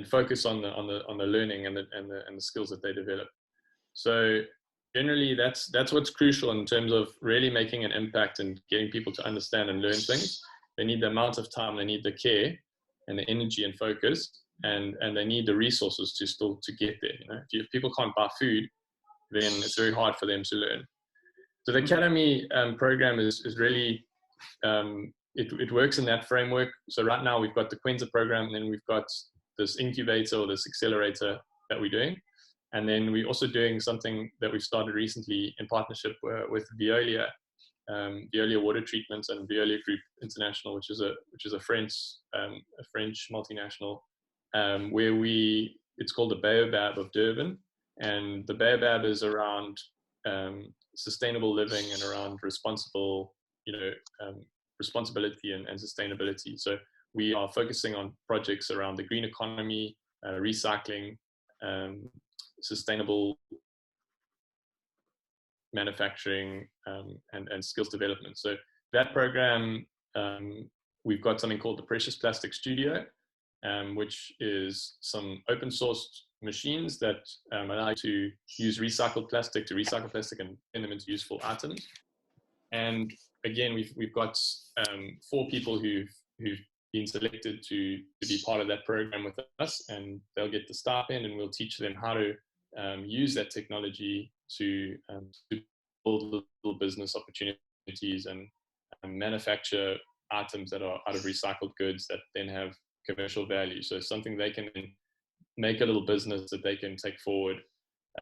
focus on the learning and the skills that they develop. So generally, that's what's crucial in terms of really making an impact and getting people to understand and learn things. They need the amount of time, they need the care and the energy and focus, and they need the resources to get there. You know, if people can't buy food, then it's very hard for them to learn. So the academy program is really it works in that framework. So right now we've got the Quenza program, and then we've got this incubator or this accelerator that we're doing, and then we're also doing something that we've started recently in partnership with Veolia. Veolia Water Treatment and Veolia Group International, which is a French multinational, where it's called the Baobab of Durban, and the Baobab is around sustainable living and around responsible, you know, responsibility and sustainability. So we are focusing on projects around the green economy, recycling, sustainable manufacturing, and skills development. So that program, we've got something called the Precious Plastic Studio, which is some open source machines that allow you to use recycled plastic to recycle plastic and turn them into useful items. And again, we've got 4 people who've been selected to be part of that program with us, and they'll get the stipend, and we'll teach them how to use that technology to build little business opportunities and manufacture items that are out of recycled goods that then have commercial value. So something they can make a little business that they can take forward,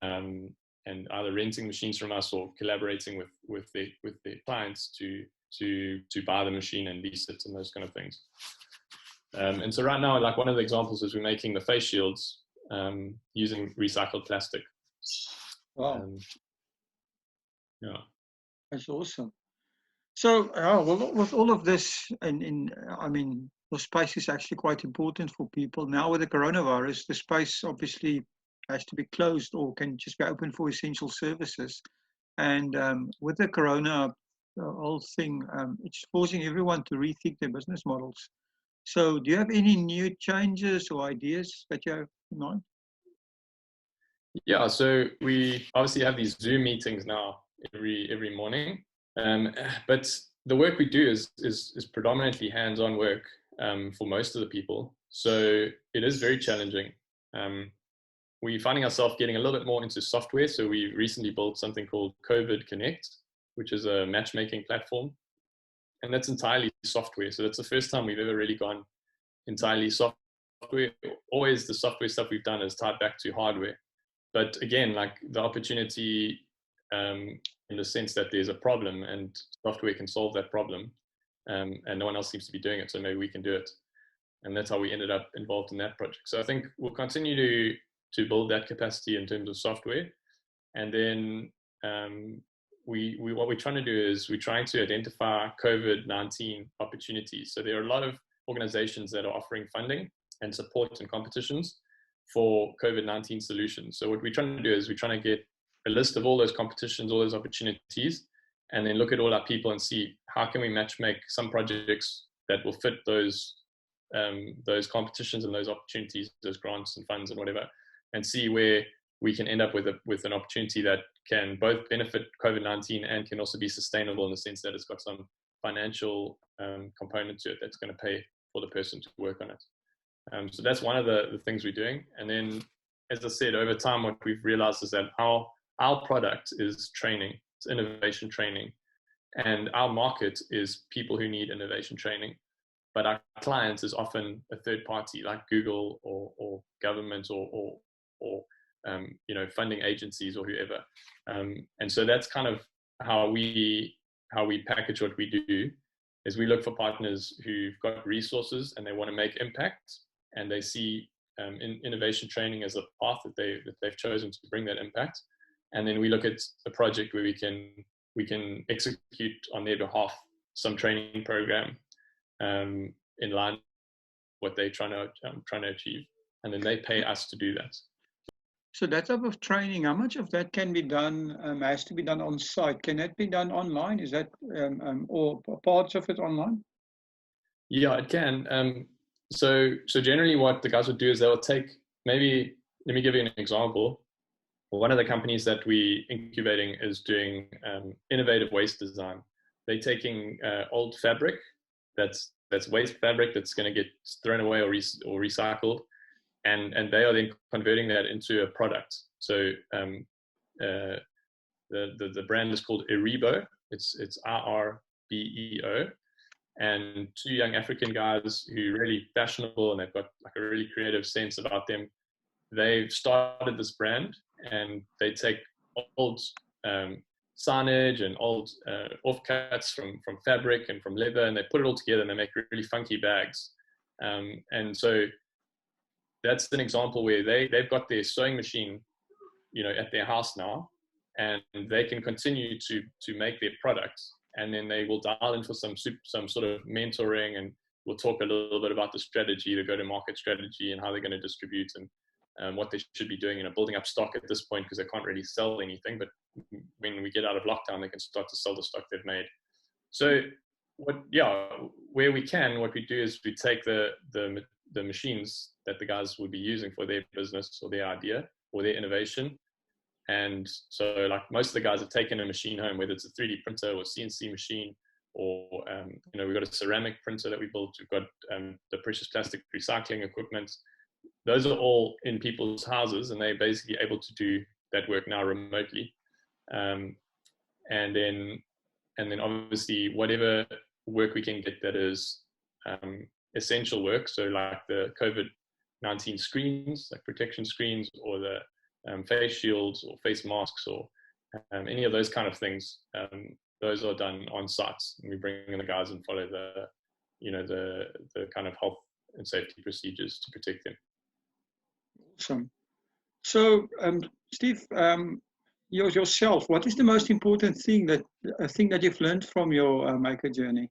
and either renting machines from us or collaborating with their clients to buy the machine and lease it and those kind of things. And so right now, like one of the examples is we're making the face shields using recycled plastic. Wow. Yeah, That's awesome. So, well, with all of this, I mean, the space is actually quite important for people. Now with the coronavirus, the space obviously has to be closed or can just be open for essential services. And with the corona whole thing, it's forcing everyone to rethink their business models. So do you have any new changes or ideas that you have in mind? Yeah, so we obviously have these Zoom meetings now every morning, but the work we do is predominantly hands-on work. for most of the people. So it is very challenging. We're finding ourselves getting a little bit more into software. So we recently built something called COVID Connect, which is a matchmaking platform. And that's entirely software. So that's the first time we've ever really gone entirely software. Always the software stuff we've done is tied back to hardware. But again, like the opportunity in the sense that there's a problem and software can solve that problem, and no one else seems to be doing it, so maybe we can do it. And that's how we ended up involved in that project. So I think we'll continue to build that capacity in terms of software. And then what we're trying to do is we're trying to identify COVID-19 opportunities. So there are a lot of organizations that are offering funding and support and competitions for COVID-19 solutions. So what we're trying to do is we're trying to get a list of all those competitions, all those opportunities, and then look at all our people and see how can we matchmake some projects that will fit those competitions and those opportunities, those grants and funds and whatever, and see where we can end up with an opportunity that can both benefit COVID-19 and can also be sustainable in the sense that it's got some financial component to it that's going to pay for the person to work on it. So that's one of the things we're doing. And then, as I said, over time, what we've realized is that our product is training, it's innovation training, and our market is people who need innovation training. But our client is often a third party like Google or government or funding agencies or whoever. And so that's kind of how we package what we do, is we look for partners who've got resources and they want to make impact, and they see innovation training as a path that they've chosen to bring that impact. And then we look at a project where we can execute on their behalf some training program in line with what they're trying to achieve, and then they pay us to do that. So that type of training, how much of that can be done, has to be done on site? Can that be done online? Is that, or parts of it online? Yeah, it can. So generally what the guys would do is they will take, maybe, let me give you an example. One of the companies that we incubating is doing innovative waste design. They're taking old fabric, that's waste fabric that's going to get thrown away or recycled, and they are then converting that into a product. So the brand is called Eribo. It's RRBEO, and two young African guys who are really fashionable and they've got like a really creative sense about them. They've started this brand, and they take old signage and old offcuts from fabric and from leather, and they put it all together and they make really funky bags. And so that's an example where they've got their sewing machine, at their house now, and they can continue to make their products. And then they will dial in for some sort of mentoring, and we'll talk a little bit about the strategy, the go-to-market strategy, and how they're going to distribute and what they should be doing, building up stock at this point because they can't really sell anything. But when we get out of lockdown, they can start to sell the stock they've made. So where we can, what we do is we take the machines that the guys would be using for their business or their idea or their innovation. And so like most of the guys have taken a machine home, whether it's a 3D printer or CNC machine, or we've got a ceramic printer that we built. We've got the precious plastic recycling equipment. Those are all in people's houses, and they're basically able to do that work now remotely. And then obviously whatever work we can get that is essential work, so like the COVID-19 screens, like protection screens, or the face shields or face masks, or any of those kind of things, those are done on sites, and we bring in the guys and follow the kind of health and safety procedures to protect them. Awesome. So, Steve, yourself, what is the most important thing that you've learned from your maker journey?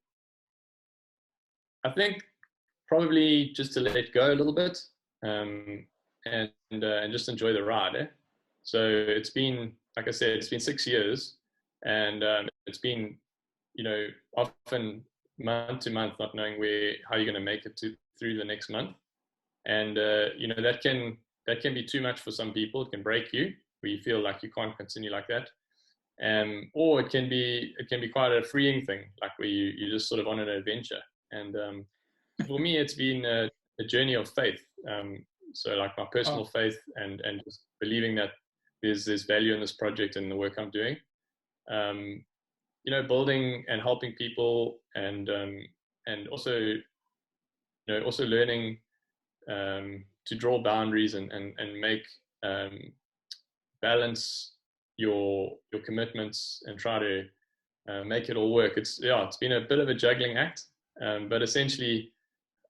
I think probably just to let go a little bit, and just enjoy the ride. So it's been, like I said, it's been 6 years, and it's been, often month to month, not knowing how you're going to make it through the next month, and that can be too much for some people. It can break you, where you feel like you can't continue like that, or it can be quite a freeing thing, like where you just sort of on an adventure. And for me, it's been a journey of faith. So like my personal faith and just believing that there's value in this project and the work I'm doing. You know, building and helping people, and also, you know, also learning to draw boundaries and make balance your commitments and try to make it all work. It's been a bit of a juggling act, but essentially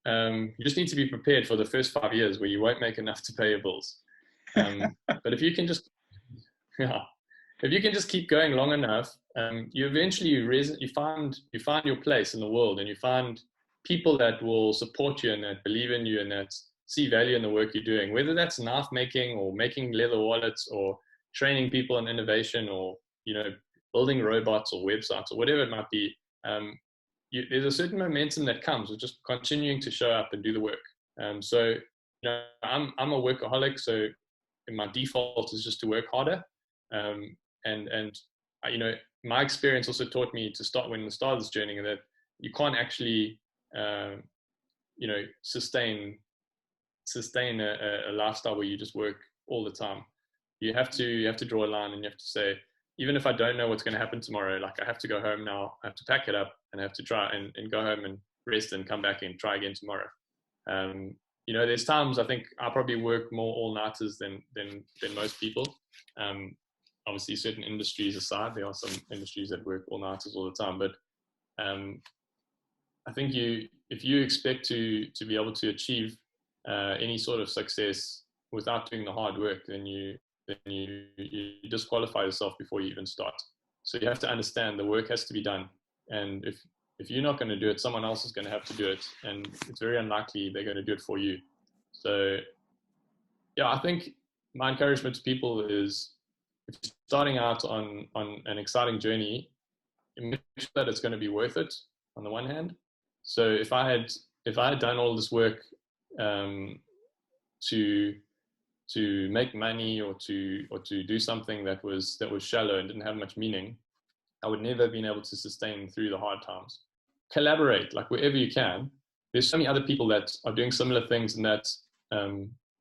you just need to be prepared for the first 5 years where you won't make enough to pay your bills. But if you can just if you can just keep going long enough, you eventually you find your place in the world, and you find people that will support you and that believe in you and that see value in the work you're doing, whether that's knife making or making leather wallets or training people in innovation, or, you know, building robots or websites or whatever it might be. There's a certain momentum that comes with just continuing to show up and do the work. So, you know, I'm a workaholic, so my default is just to work harder. And you know, my experience also taught me to start when I started this journey that you can't actually, you know, sustain a lifestyle where you just work all the time. You have to draw a line, and you have to say, even if I don't know what's going to happen tomorrow, like I have to go home now, I have to pack it up and I have to try and go home and rest and come back and try again tomorrow. You know, there's times I think I probably work more all-nighters than most people. Obviously, certain industries aside, there are some industries that work all-nighters all the time. But I think if you expect to be able to achieve any sort of success without doing the hard work, then you disqualify yourself before you even start. So you have to understand the work has to be done, and if you're not going to do it, someone else is going to have to do it, and it's very unlikely they're going to do it for you. So yeah, I think my encouragement to people is, if you're starting out on an exciting journey, make sure that it's going to be worth it on the one hand. So if I had done all this work to make money or to do something that was shallow and didn't have much meaning, I would never have been able to sustain through the hard times. Collaborate, like wherever you can. There's so many other people that are doing similar things, and that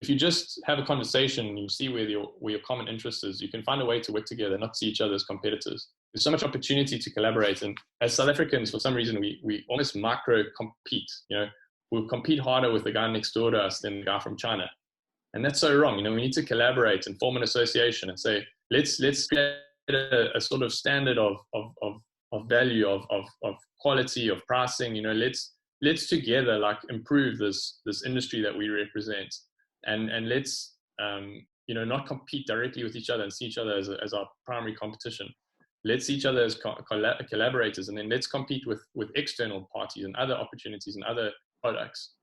if you just have a conversation and you see where your common interest is, you can find a way to work together, not see each other as competitors. There's so much opportunity to collaborate, and as South Africans, for some reason, we almost micro compete. You know, we'll compete harder with the guy next door to us than the guy from China. And that's so wrong. You know, we need to collaborate and form an association and say, let's create a sort of standard of value, of quality, of pricing. You know, let's together like improve this industry that we represent, and let's you know, not compete directly with each other and see each other as our primary competition. Let's see each other as collaborators, and then let's compete with external parties and other opportunities and other products.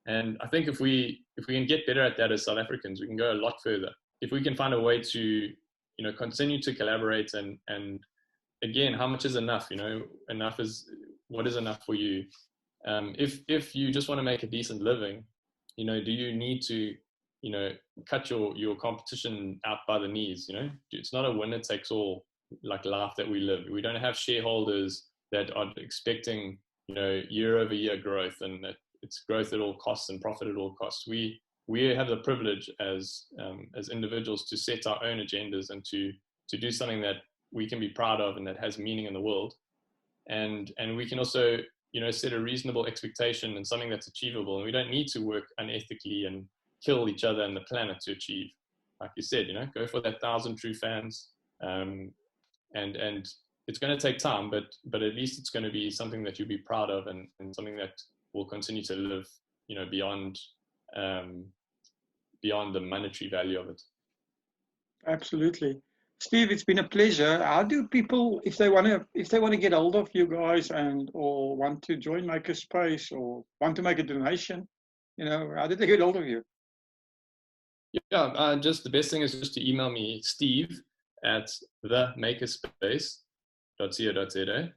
And I think if we can get better at that as South Africans, we can go a lot further. If we can find a way to, you know, continue to collaborate, and again, how much is enough? You know, enough is, what is enough for you? If you just want to make a decent living, you know, do you need to, you know, cut your competition out by the knees? You know, it's not a winner takes all like life that we live. We don't have shareholders that are expecting, you know, year over year growth, and that it's growth at all costs and profit at all costs. We have the privilege as individuals to set our own agendas and to do something that we can be proud of and that has meaning in the world. And we can also, you know, set a reasonable expectation and something that's achievable. And we don't need to work unethically and kill each other and the planet to achieve. Like you said, you know, go for that 1,000 true fans. And it's going to take time, but at least it's going to be something that you'll be proud of, and something that will continue to live, you know, beyond the monetary value of it. Absolutely. Steve, it's been a pleasure. How do people, if they want to get hold of you guys or want to join MakerSpace or want to make a donation, you know, how did they get hold of you? Yeah, just the best thing is just to email me, Steve at themakerspace.co.za,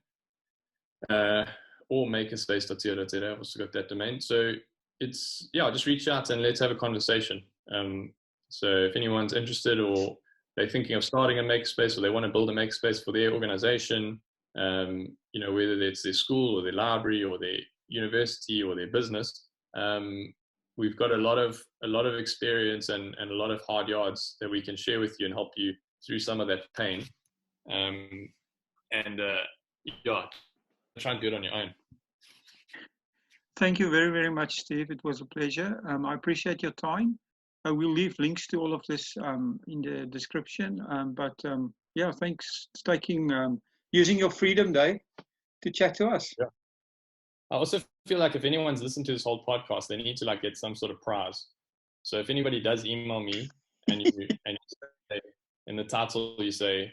or makerspace.co.za. I've also got that domain. So it's, yeah, just reach out and let's have a conversation. So if anyone's interested, or they're thinking of starting a makerspace, or they want to build a makerspace for their organization, you know, whether it's their school or their library or their university or their business, we've got a lot of experience and a lot of hard yards that we can share with you and help you through some of that pain. Yeah, try and do it on your own. Thank you very, very much, Steve. It was a pleasure. I appreciate your time. We'll leave links to all of this in the description. Yeah, thanks for using your Freedom Day to chat to us. Yeah. I also feel like if anyone's listened to this whole podcast, they need to like get some sort of prize. So if anybody does email me and you say, in the title you say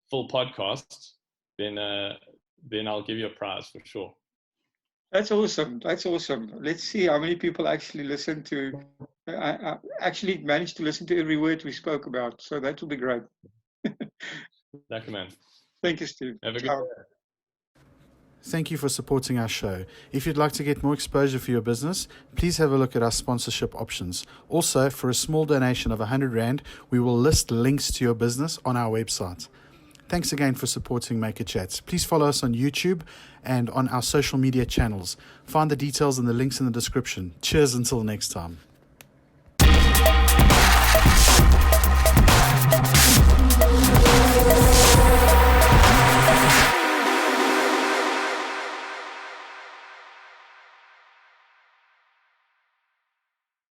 full podcast, then I'll give you a prize for sure. That's awesome. That's awesome. Let's see how many people actually actually managed to listen to every word we spoke about. So that will be great. Recommend. Thank you, Steve. Have a good Ciao. day. Thank you for supporting our show. If you'd like to get more exposure for your business, please have a look at our sponsorship options. Also, for a small donation of 100 Rand, we will list links to your business on our website. Thanks again for supporting MakerChats. Please follow us on YouTube and on our social media channels. Find the details and the links in the description. Cheers until next time.